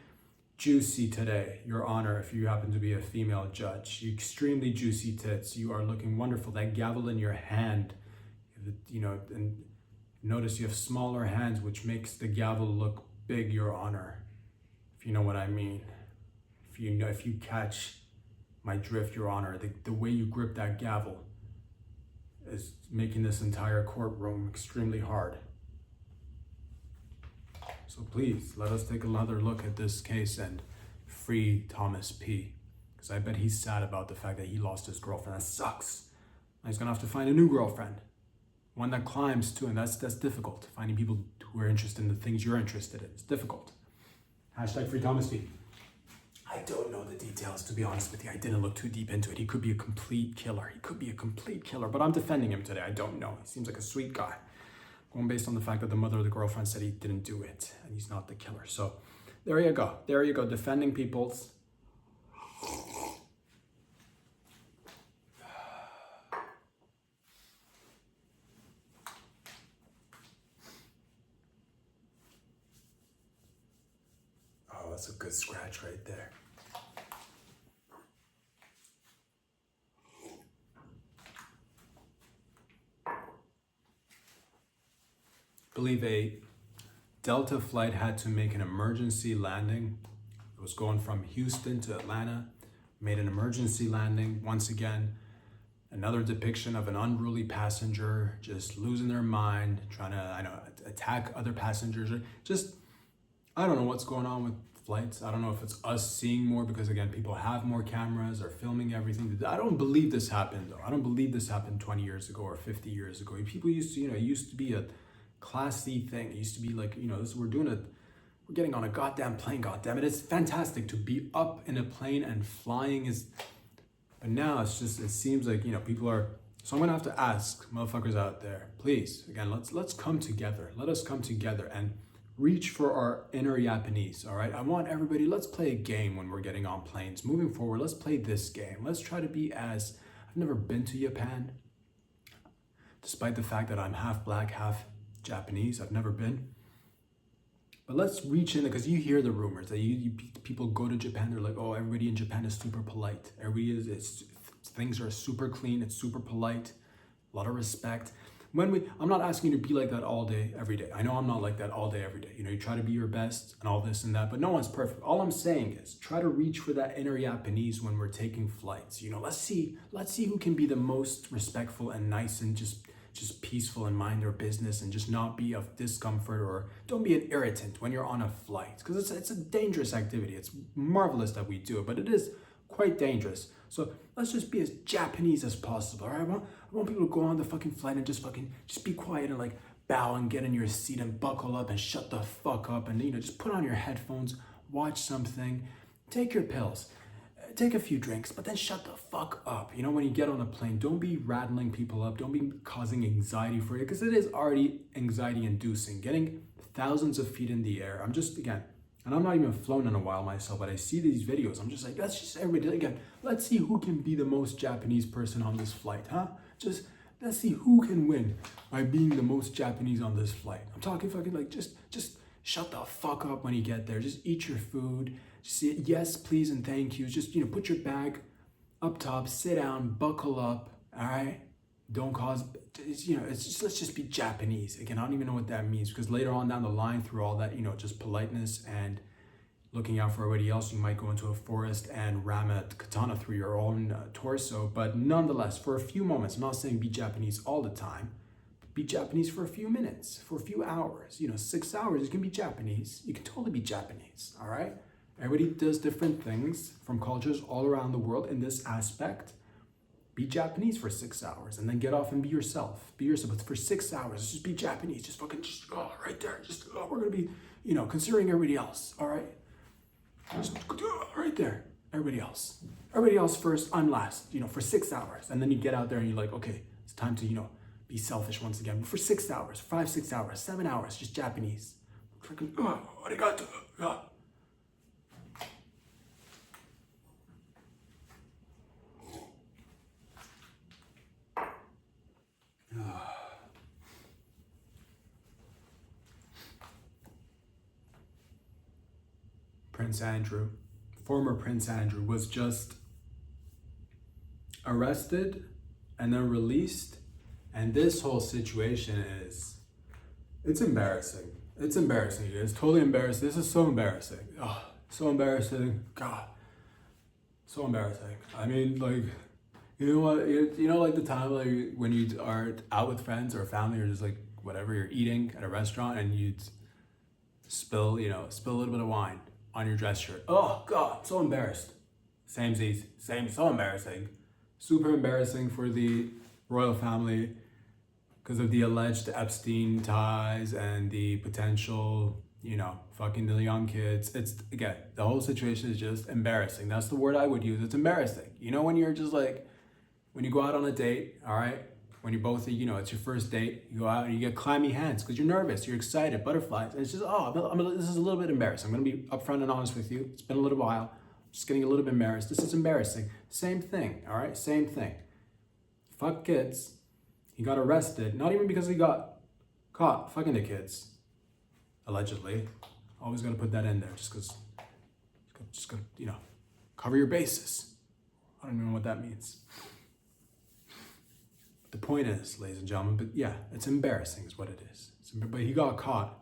juicy today, Your Honor, if you happen to be a female judge. Extremely juicy tits. You are looking wonderful. That gavel in your hand, you know, and notice you have smaller hands, which makes the gavel look big, Your Honor, if you know what I mean. If you catch my drift, Your Honor, the way you grip that gavel is making this entire courtroom extremely hard. So please, let us take another look at this case and free Thomas P. Because I bet he's sad about the fact that he lost his girlfriend. That sucks. Now he's gonna have to find a new girlfriend. One that climbs too, and that's difficult. Finding people who are interested in the things you're interested in. It's difficult. Hashtag free Thomas P. I don't know the details, to be honest with you. I didn't look too deep into it. He could be a complete killer. But I'm defending him today. I don't know. He seems like a sweet guy. Going based on the fact that the mother of the girlfriend said he didn't do it, and he's not the killer. So there you go. There you go. Defending people's. Oh, that's a good scratch right there. I believe a Delta flight had to make an emergency landing. It was going from Houston to Atlanta, made an emergency landing. Once again, another depiction of an unruly passenger just losing their mind, trying to, attack other passengers. Just, I don't know what's going on with flights. I don't know if it's us seeing more because, again, people have more cameras, are filming everything. I don't believe this happened, though. I don't believe this happened 20 years ago or 50 years ago. People used to, it used to be a classy thing. It used to be like, we're getting on a goddamn plane, goddamn it. It's fantastic to be up in a plane and flying but now it's just, it seems like, people are, so I'm gonna have to ask motherfuckers out there, please, again, let's come together. Let us come together and reach for our inner Japanese, all right? I want everybody, let's play a game when we're getting on planes. Moving forward, let's play this game. Let's try to be I've never been to Japan, despite the fact that I'm half black, half Japanese. I've never been. But let's reach in, because you hear the rumors that people go to Japan, they're like, oh, everybody in Japan is super polite. Things are super clean, it's super polite. a lot of respect. I'm not asking you to be like that all day, every day. I know I'm not like that all day, every day. You try to be your best and all this and that, but no one's perfect. All I'm saying is try to reach for that inner Japanese when we're taking flights. Let's see who can be the most respectful and nice and just peaceful and mind their business and just not be of discomfort, or don't be an irritant when you're on a flight, because it's a dangerous activity. It's marvelous that we do it, but it is quite dangerous. So let's just be as Japanese as possible, all right? I want people to go on the fucking flight and just be quiet and like bow and get in your seat and buckle up and shut the fuck up and just put on your headphones, watch something, take your pills, take a few drinks, but then shut the fuck up. When you get on a plane, don't be rattling people up, don't be causing anxiety for you, because it is already anxiety inducing. Getting thousands of feet in the air. And I'm not even flown in a while myself, but I see these videos. I'm just like, let's just everybody, again, let's see who can be the most Japanese person on this flight, huh? Just let's see who can win by being the most Japanese on this flight. I'm talking fucking like, just shut the fuck up when you get there. Just eat your food. Just say yes, please, and thank you. Just, put your bag up top, sit down, buckle up, all right? Don't cause, it's just, let's just be Japanese. Again, I don't even know what that means, because later on down the line, through all that, just politeness and looking out for everybody else, you might go into a forest and ram a katana through your own torso. But nonetheless, for a few moments, I'm not saying be Japanese all the time, but be Japanese for a few minutes, for a few hours. 6 hours, you can be Japanese. You can totally be Japanese, all right? Everybody does different things from cultures all around the world in this aspect. Be Japanese for 6 hours and then get off and be yourself. Be yourself. But for 6 hours, just be Japanese. Just right there. We're going to be, considering everybody else. All right. Just right there. Everybody else. Everybody else first, I'm last, for 6 hours. And then you get out there and you're like, okay, it's time to, be selfish once again. But for 6 hours, 5, 6 hours, 7 hours, just Japanese. Freaking, arigato. Prince Andrew, former Prince Andrew, was just arrested and then released. And this whole situation it's embarrassing. It's embarrassing. It's totally embarrassing. This is so embarrassing. Oh, so embarrassing. God, so embarrassing. I mean, like, you know what? Like the time like when you are out with friends or family or just like whatever, you're eating at a restaurant and you'd spill a little bit of wine on your dress shirt. Oh God, so embarrassed. Same, so embarrassing. Super embarrassing for the royal family because of the alleged Epstein ties and the potential, fucking the young kids. It's, again, the whole situation is just embarrassing. That's the word I would use. It's embarrassing. When you're just like, when you go out on a date, all right? When you both, it's your first date, you go out and you get clammy hands because you're nervous, you're excited, butterflies. And it's just, this is a little bit embarrassing. I'm going to be upfront and honest with you. It's been a little while. I'm just getting a little bit embarrassed. This is embarrassing. Same thing, all right? Same thing. Fuck kids. He got arrested, not even because he got caught fucking the kids, allegedly. Always got to put that in there just because, cover your bases. I don't even know what that means. The point is, ladies and gentlemen, but yeah, it's embarrassing is what it is. But he got caught,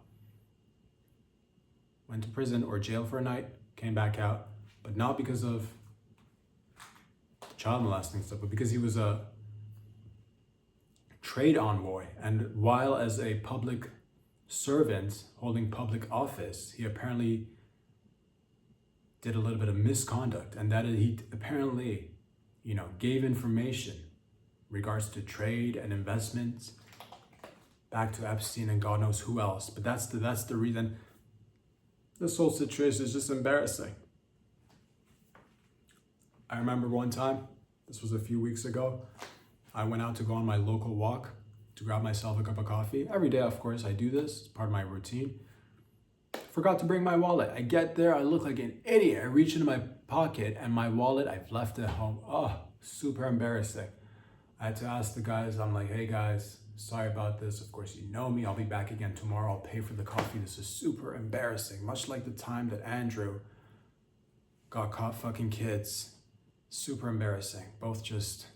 went to prison or jail for a night, came back out, but not because of child molesting stuff, but because he was a trade envoy. And while as a public servant holding public office, he apparently did a little bit of misconduct, and that he apparently, gave information regards to trade and investments back to Epstein and God knows who else. But that's the reason this whole situation is just embarrassing. I remember one time, this was a few weeks ago, I went out to go on my local walk to grab myself a cup of coffee. Every day, of course, I do this. It's part of my routine. Forgot to bring my wallet. I get there, I look like an idiot. I reach into my pocket and my wallet, I've left it home. Oh, super embarrassing. I had to ask the guys, I'm like, hey guys, sorry about this. Of course, you know me. I'll be back again tomorrow. I'll pay for the coffee. This is super embarrassing. Much like the time that Andrew got caught fucking kids. Super embarrassing. Both just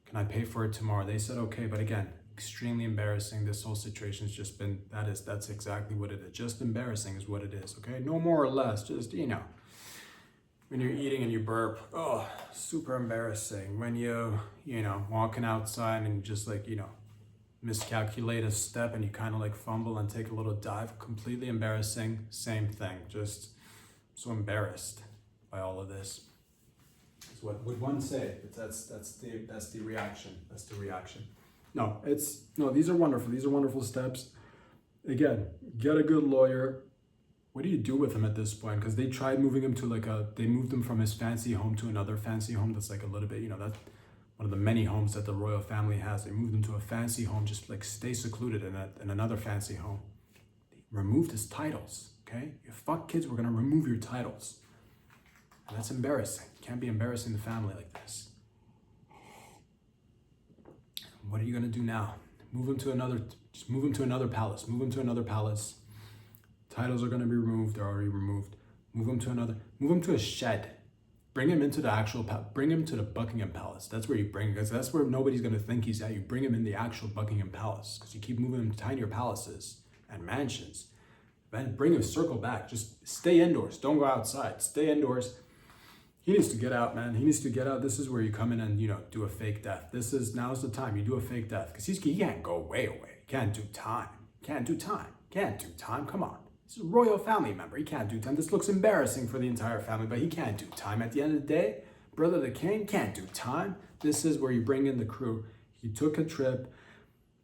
Can I pay for it tomorrow? They said okay, but again, extremely embarrassing. This whole situation's just been, that's exactly what it is. Just embarrassing is what it is, okay? No more or less, just, you know, when you're eating and you burp, oh, super embarrassing. When you know, walking outside and just like, you know, miscalculate a step and you kind of like fumble and take a little dive, completely embarrassing. Same thing, just so embarrassed by all of this. That's what would one say? That's the reaction. That's the reaction. No, these are wonderful. These are wonderful steps. Again, get a good lawyer. What do you do with him at this point? Because they tried moving him to they moved him from his fancy home to another fancy home that's like a little bit, you know, that's one of the many homes that the royal family has. They moved him to a fancy home, just like stay secluded in another fancy home. They removed his titles, okay? You fuck kids, we're gonna remove your titles. And that's embarrassing. You can't be embarrassing the family like this. What are you gonna do now? Move him to another palace. Move him to another palace. Titles are gonna be removed, they're already removed. Move him to a shed. Bring him into the bring him to the Buckingham Palace. That's where you bring him, because that's where nobody's gonna think he's at. You bring him in the actual Buckingham Palace, because you keep moving him to tinier palaces and mansions. Then bring him, circle back. Just stay indoors, don't go outside, stay indoors. He needs to get out, man. He needs to get out. This is where you come in and, you know, do a fake death. Now's the time you do a fake death, because he can't go away. He can't do time. Can't do time, come on. He's a royal family member. He can't do time. This looks embarrassing for the entire family, but he can't do time. At the end of the day, brother the king can't do time. This is where you bring in the crew. He took a trip.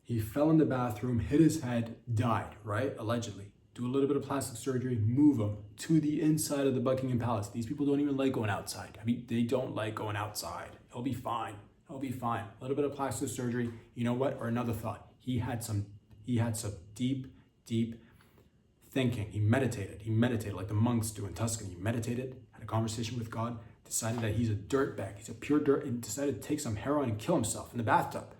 He fell in the bathroom, hit his head, died, right? Allegedly. Do a little bit of plastic surgery, move him to the inside of the Buckingham Palace. These people don't even like going outside. I mean, they don't like going outside. He'll be fine. He'll be fine. A little bit of plastic surgery. You know what? Or another thought. He had some deep thinking. He meditated like the monks do in Tuscany. He meditated, had a conversation with God, decided that he's a dirtbag. He's a pure dirt, and decided to take some heroin and kill himself in the bathtub,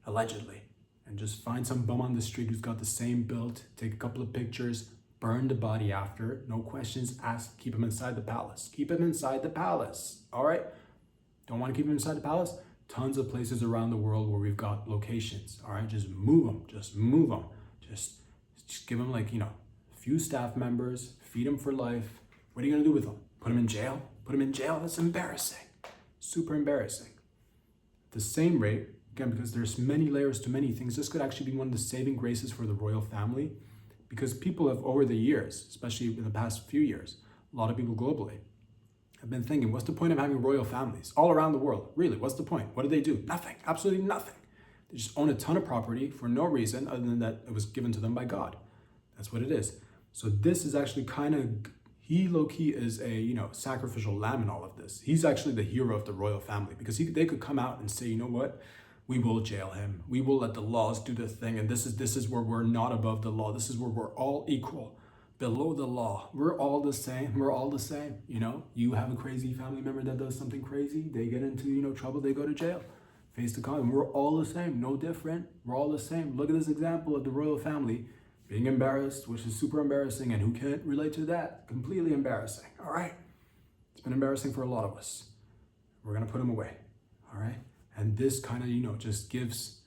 allegedly. And just find some bum on the street who's got the same build, take a couple of pictures, burn the body after, no questions asked, keep him inside the palace. Keep him inside the palace, all right? Don't want to keep him inside the palace? Tons of places around the world where we've got locations, all right? Just move them, Just give him like, you know, a few staff members, feed him for life. What are you gonna do with him? Put him in jail? Put him in jail? That's embarrassing, super embarrassing. At the same rate, again, because there's many layers to many things, this could actually be one of the saving graces for the royal family, because people have, over the years, especially in the past few years, a lot of people globally have been thinking, what's the point of having royal families all around the world? Really, what's the point? What do they do? Nothing, absolutely nothing. They just own a ton of property for no reason other than that it was given to them by God. That's what it is. So this is actually kind of, he low-key is a, you know, sacrificial lamb in all of this. He's actually the hero of the royal family, because they could come out and say, you know what? We will jail him. We will let the laws do the thing. And this is where we're not above the law. This is where we're all equal, below the law. We're all the same. We're all the same. You know, you have a crazy family member that does something crazy. They get into, you know, trouble. They go to jail. Face the con. We're all the same. No different. We're all the same. Look at this example of the royal family being embarrassed, which is super embarrassing. And who can't relate to that? Completely embarrassing. All right. It's been embarrassing for a lot of us. We're going to put them away. All right. And this kind of, you know, just gives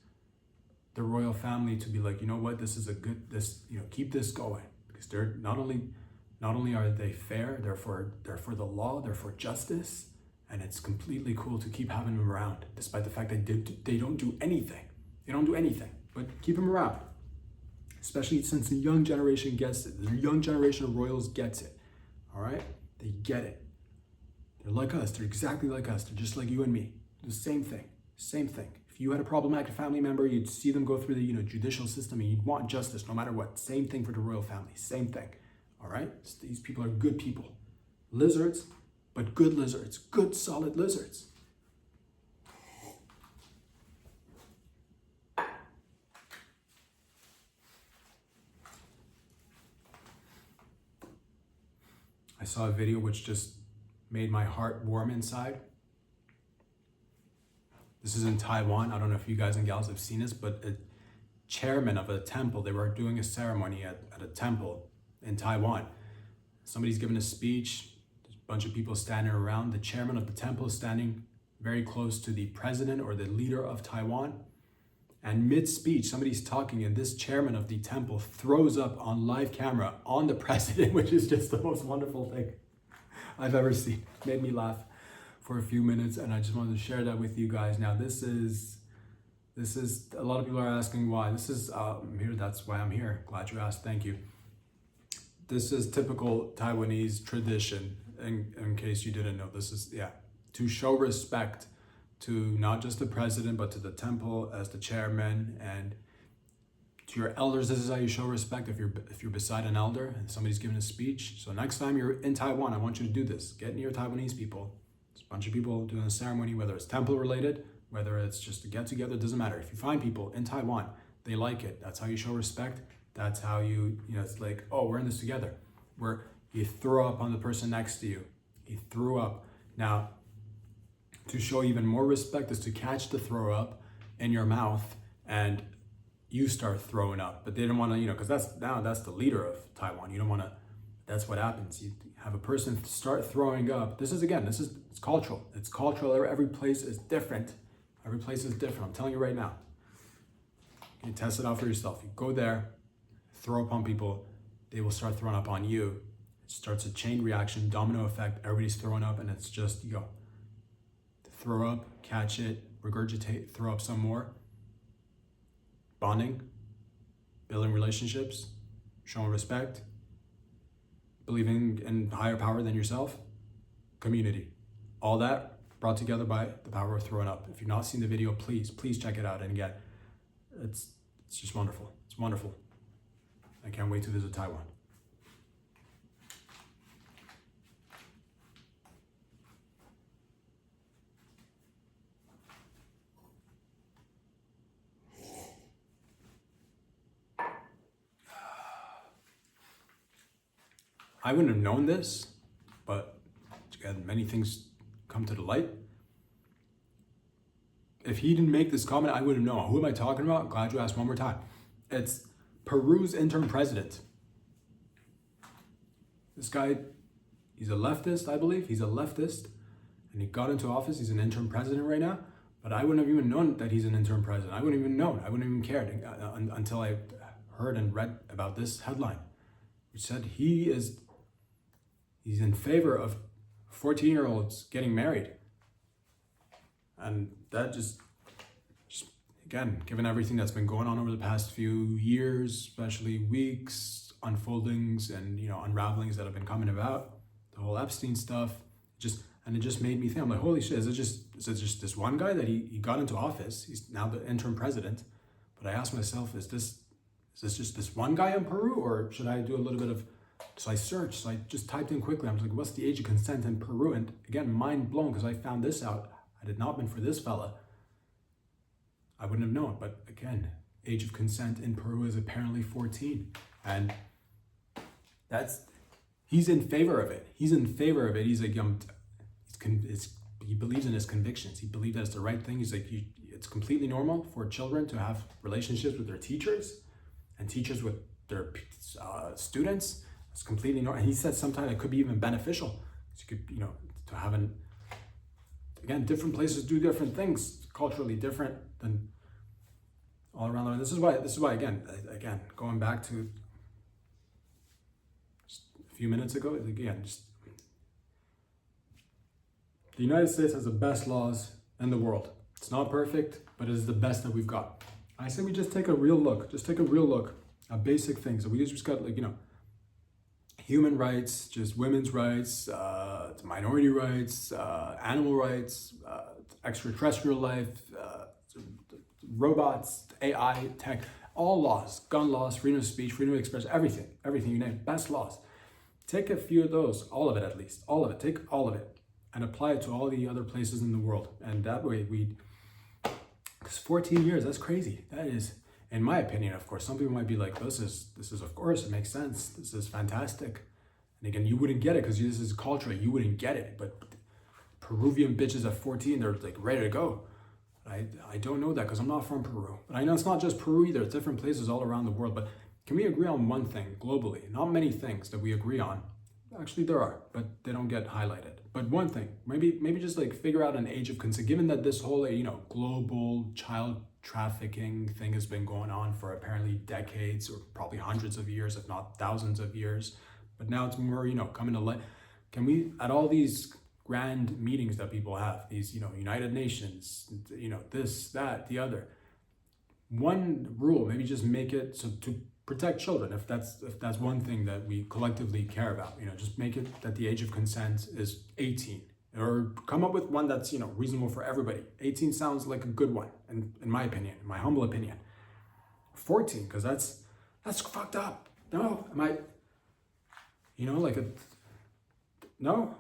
the royal family to be like, you know what, this is a good, you know, keep this going, because they're not only are they fair, they're for the law, they're for justice, and it's completely cool to keep having them around, despite the fact that they don't do anything. They don't do anything, but keep them around, especially since the young generation gets it. The young generation of royals gets it. All right, they get it. They're like us. They're exactly like us. They're just like you and me. The same thing. Same thing. If you had a problematic family member, you'd see them go through the, you know, judicial system, and you'd want justice no matter what. Same thing for the royal family. Same thing. All right? These people are good people. Lizards, but good lizards. Good, solid lizards. I saw a video which just made my heart warm inside. This is in Taiwan. I don't know if you guys and gals have seen this, but a chairman of a temple, they were doing a ceremony at a temple in Taiwan. Somebody's giving a speech. There's a bunch of people standing around. The chairman of the temple is standing very close to the president or the leader of Taiwan. And mid-speech, somebody's talking and this chairman of the temple throws up on live camera on the president, which is just the most wonderful thing I've ever seen. It made me laugh for a few minutes, and I just wanted to share that with you guys. Now, this is a lot of people are asking why. This is here. That's why I'm here. Glad you asked. Thank you. This is typical Taiwanese tradition. In case you didn't know, this is to show respect to not just the president, but to the temple as the chairman, and to your elders. This is how you show respect if you're beside an elder and somebody's giving a speech. So next time you're in Taiwan, I want you to do this. Get near Taiwanese people. There's a bunch of people doing a ceremony, whether it's temple related, whether it's just a get together, doesn't matter. If you find people in Taiwan, they like it. That's how you show respect. That's how you it's like, oh, we're in this together. Where you throw up on the person next to you. He threw up. Now, to show even more respect is to catch the throw up in your mouth and you start throwing up. But they don't want to, because that's the leader of Taiwan. You don't want to, that's what happens. You have a person start throwing up. It's cultural. It's cultural. Every place is different. Every place is different. I'm telling you right now. You test it out for yourself. You go there, throw up on people, they will start throwing up on you. It starts a chain reaction, domino effect. Everybody's throwing up, and it's just, you go. Throw up, catch it, regurgitate, throw up some more. Bonding, building relationships, showing respect, believing in higher power than yourself, community. All that brought together by the power of throwing up. If you've not seen the video, please check it out. And again, it's just wonderful. It's wonderful. I can't wait to visit Taiwan. I wouldn't have known this, but again, many things come to the light. If he didn't make this comment, I wouldn't know. Who am I talking about? Glad you asked one more time. It's Peru's interim president. This guy, he's a leftist, I believe. He's a leftist, and he got into office. He's an interim president right now, but I wouldn't have even known that he's an interim president. I wouldn't even known. I wouldn't even cared until I heard and read about this headline, which said he's in favor of 14-year-olds getting married. And that just again, given everything that's been going on over the past few years, especially weeks, unfoldings and unravelings that have been coming about, the whole Epstein stuff, it just made me think, I'm like, holy shit, is it just this one guy that he got into office? He's now the interim president. But I asked myself, is this just this one guy in Peru, or should I do a little bit of? So I searched, so I just typed in quickly. I was like, what's the age of consent in Peru? And again, mind blown, because I found this out. Had it not been for this fella, I wouldn't have known. But again, age of consent in Peru is apparently 14. And he's in favor of it. He's in favor of it. He's like, he believes in his convictions. He believes that it's the right thing. He's like, it's completely normal for children to have relationships with their teachers and teachers with their students. It's completely normal. And he said sometimes it could be even beneficial. So you could, to have again, different places do different things, culturally different than all around the world. This is why again, going back to just a few minutes ago, again, the United States has the best laws in the world. It's not perfect, but it is the best that we've got. I say we just take a real look. Just take a real look at basic things. So we just got human rights, just women's rights, minority rights, animal rights, extraterrestrial life, robots, AI, tech, all laws, gun laws, freedom of speech, freedom of expression, everything you name, best laws. Take a few of those, all of it at least, all of it, take all of it and apply it to all the other places in the world. And that way because 14 years, that's crazy. That is, in my opinion, of course, some people might be like, this is of course, it makes sense. This is fantastic. And again, you wouldn't get it because this is culture. You wouldn't get it. But Peruvian bitches at 14, they're like ready to go. I don't know that because I'm not from Peru. But I know it's not just Peru either. It's different places all around the world. But can we agree on one thing globally? Not many things that we agree on. Actually, there are, but they don't get highlighted. But one thing, maybe just like figure out an age of consent, given that this whole, global child trafficking thing has been going on for apparently decades or probably hundreds of years, if not thousands of years. But now it's more, coming to light. Can we, at all these grand meetings that people have, these, United Nations, this, that, the other, one rule, maybe just make it so to protect children, if that's one thing that we collectively care about, just make it that the age of consent is 18, or come up with one that's, reasonable for everybody. 18 sounds like a good one, in my opinion, in my humble opinion. 14, because that's fucked up. No, am I, no?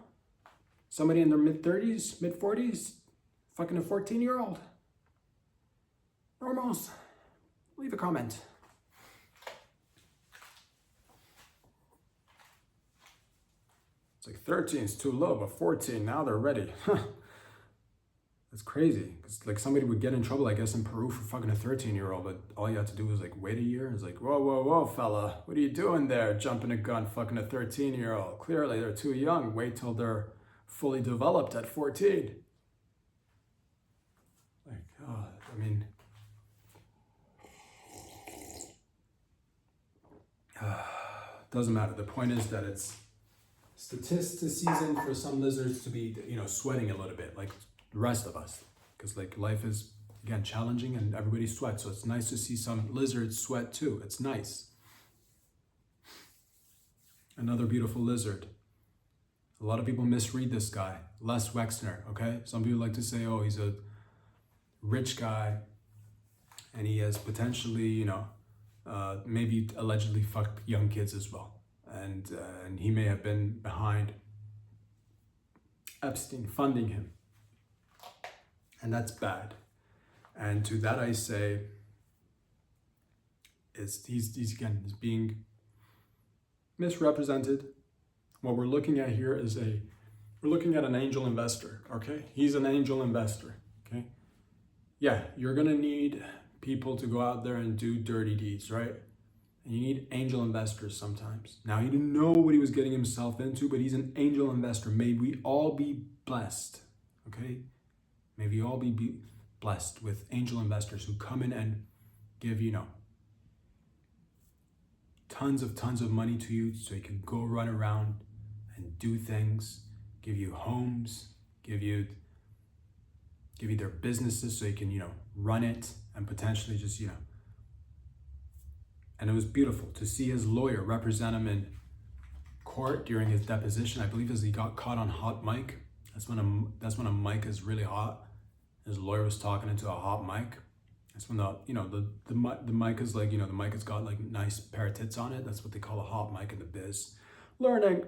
Somebody in their mid-30s, mid-40s, fucking a 14-year-old. Normals, leave a comment. It's like 13 is too low, but 14, now they're ready. That's crazy. Because like somebody would get in trouble, I guess, in Peru for fucking a 13-year-old, but all you have to do is like wait a year. It's like, whoa, fella, what are you doing there? Jumping a gun, fucking a 13-year-old. Clearly they're too young. Wait till they're fully developed at 14. Like, doesn't matter. The point is that it's statistics season for some lizards to be, sweating a little bit, like the rest of us, because like life is, again, challenging and everybody sweats. So it's nice to see some lizards sweat too. It's nice. Another beautiful lizard. A lot of people misread this guy, Les Wexner, okay? Some people like to say, oh, he's a rich guy and he has potentially, maybe allegedly fucked young kids as well. And he may have been behind Epstein funding him. And that's bad. And to that I say, he's being misrepresented. What we're looking at here is we're looking at an angel investor, okay? He's an angel investor, okay? Yeah, you're gonna need people to go out there and do dirty deeds, right? And you need angel investors sometimes. Now, he didn't know what he was getting himself into, but he's an angel investor. May we all be blessed, okay? May we all be blessed with angel investors who come in and give, tons of money to you so you can go run around and do things, give you homes, give you their businesses so you can, run it and potentially just, And it was beautiful to see his lawyer represent him in court during his deposition. I believe as he got caught on hot mic. That's when a mic is really hot. His lawyer was talking into a hot mic. That's when the mic is like, the mic has got like nice pair of tits on it. That's what they call a hot mic in the biz. Learning.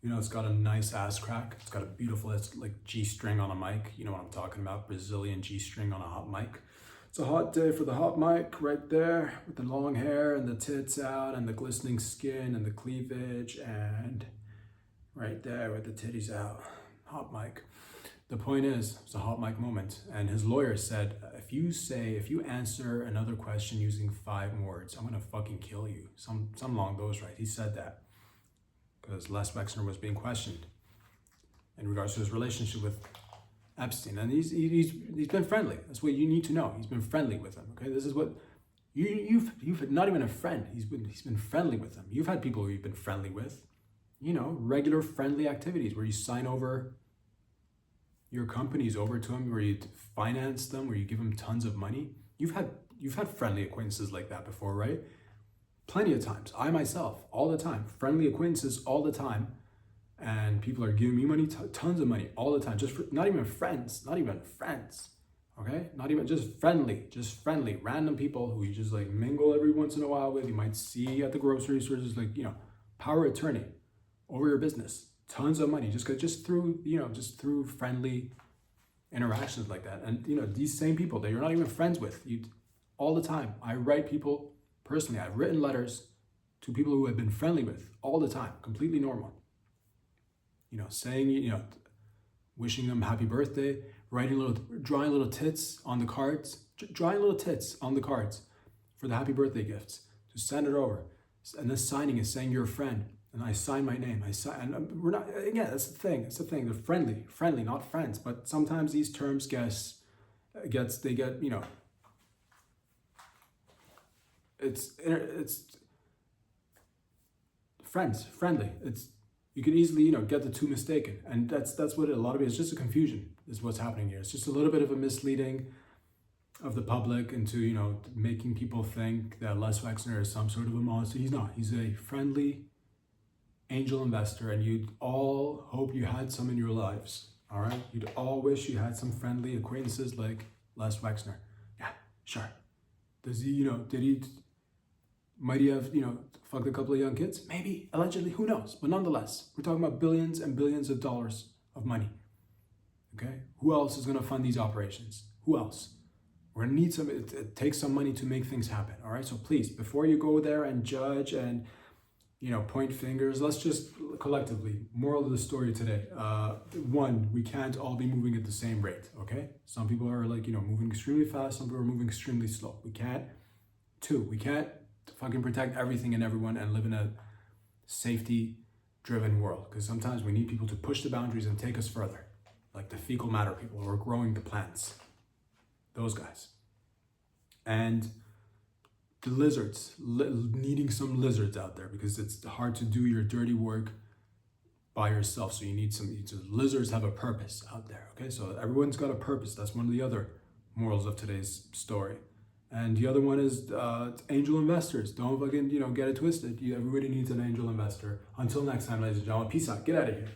It's got a nice ass crack. It's got a beautiful, it's like G-string on a mic. You know what I'm talking about? Brazilian G-string on a hot mic. It's a hot day for the hot mic right there with the long hair and the tits out and the glistening skin and the cleavage and right there with the titties out. Hot mic. The point is, it's a hot mic moment. And his lawyer said, if you answer another question using 5 words, I'm gonna fucking kill you. Some along those lines. He said that because Les Wexner was being questioned in regards to his relationship with Epstein, and he's been friendly. That's what you need to know. He's been friendly with him. Okay, this is what you've not even a friend. He's been friendly with him. You've had people who you've been friendly with. Regular friendly activities where you sign over your companies over to him, where you finance them, where you give them tons of money. You've had friendly acquaintances like that before, right? Plenty of times. I myself, all the time, friendly acquaintances all the time. And people are giving me money, tons of money all the time, just for, not even friends, okay? Not even just friendly, random people who you just like mingle every once in a while with. You might see at the grocery store, just like, power of attorney over your business, tons of money, just through friendly interactions like that. And, these same people that you're not even friends with, all the time. I write people, personally, I've written letters to people who I've been friendly with all the time, completely normal. Saying, wishing them happy birthday, drawing little tits on the cards for the happy birthday gifts, to send it over, and then signing it, saying you're a friend. and I sign my name. And we're not, again, that's the thing. It's the thing. They're friendly, not friends. But sometimes these terms they get, you know, it's friendly. You can easily, you know, get the two mistaken. And that's what a lot of it is. Just a confusion is what's happening here. It's just a little bit of a misleading of the public into, you know, making people think that Les Wexner is some sort of a monster. He's not. He's a friendly angel investor, and you'd all hope you had some in your lives. All right? You'd all wish you had some friendly acquaintances like Les Wexner. Yeah, sure. Does he, you know, might he have, you know, fucked a couple of young kids? Maybe, allegedly, who knows? But nonetheless, we're talking about billions and billions of dollars of money. Okay? Who else is going to fund these operations? Who else? We're going to need it takes some money to make things happen. All right? So please, before you go there and judge and, you know, point fingers, let's just collectively, moral of the story today. One, we can't all be moving at the same rate. Okay? Some people are like, you know, moving extremely fast. Some people are moving extremely slow. We can't. Two, we can't fucking protect everything and everyone and live in a safety-driven world, because sometimes we need people to push the boundaries and take us further, like the fecal matter people who are growing the plants, those guys. And the lizards, needing some lizards out there, because it's hard to do your dirty work by yourself, so you need some. So lizards have a purpose out there. Okay, so everyone's got a purpose. That's one of the other morals of today's story. And the other one is angel investors. Don't fucking, you know, get it twisted. Everybody needs an angel investor. Until next time, ladies and gentlemen, peace out. Get out of here.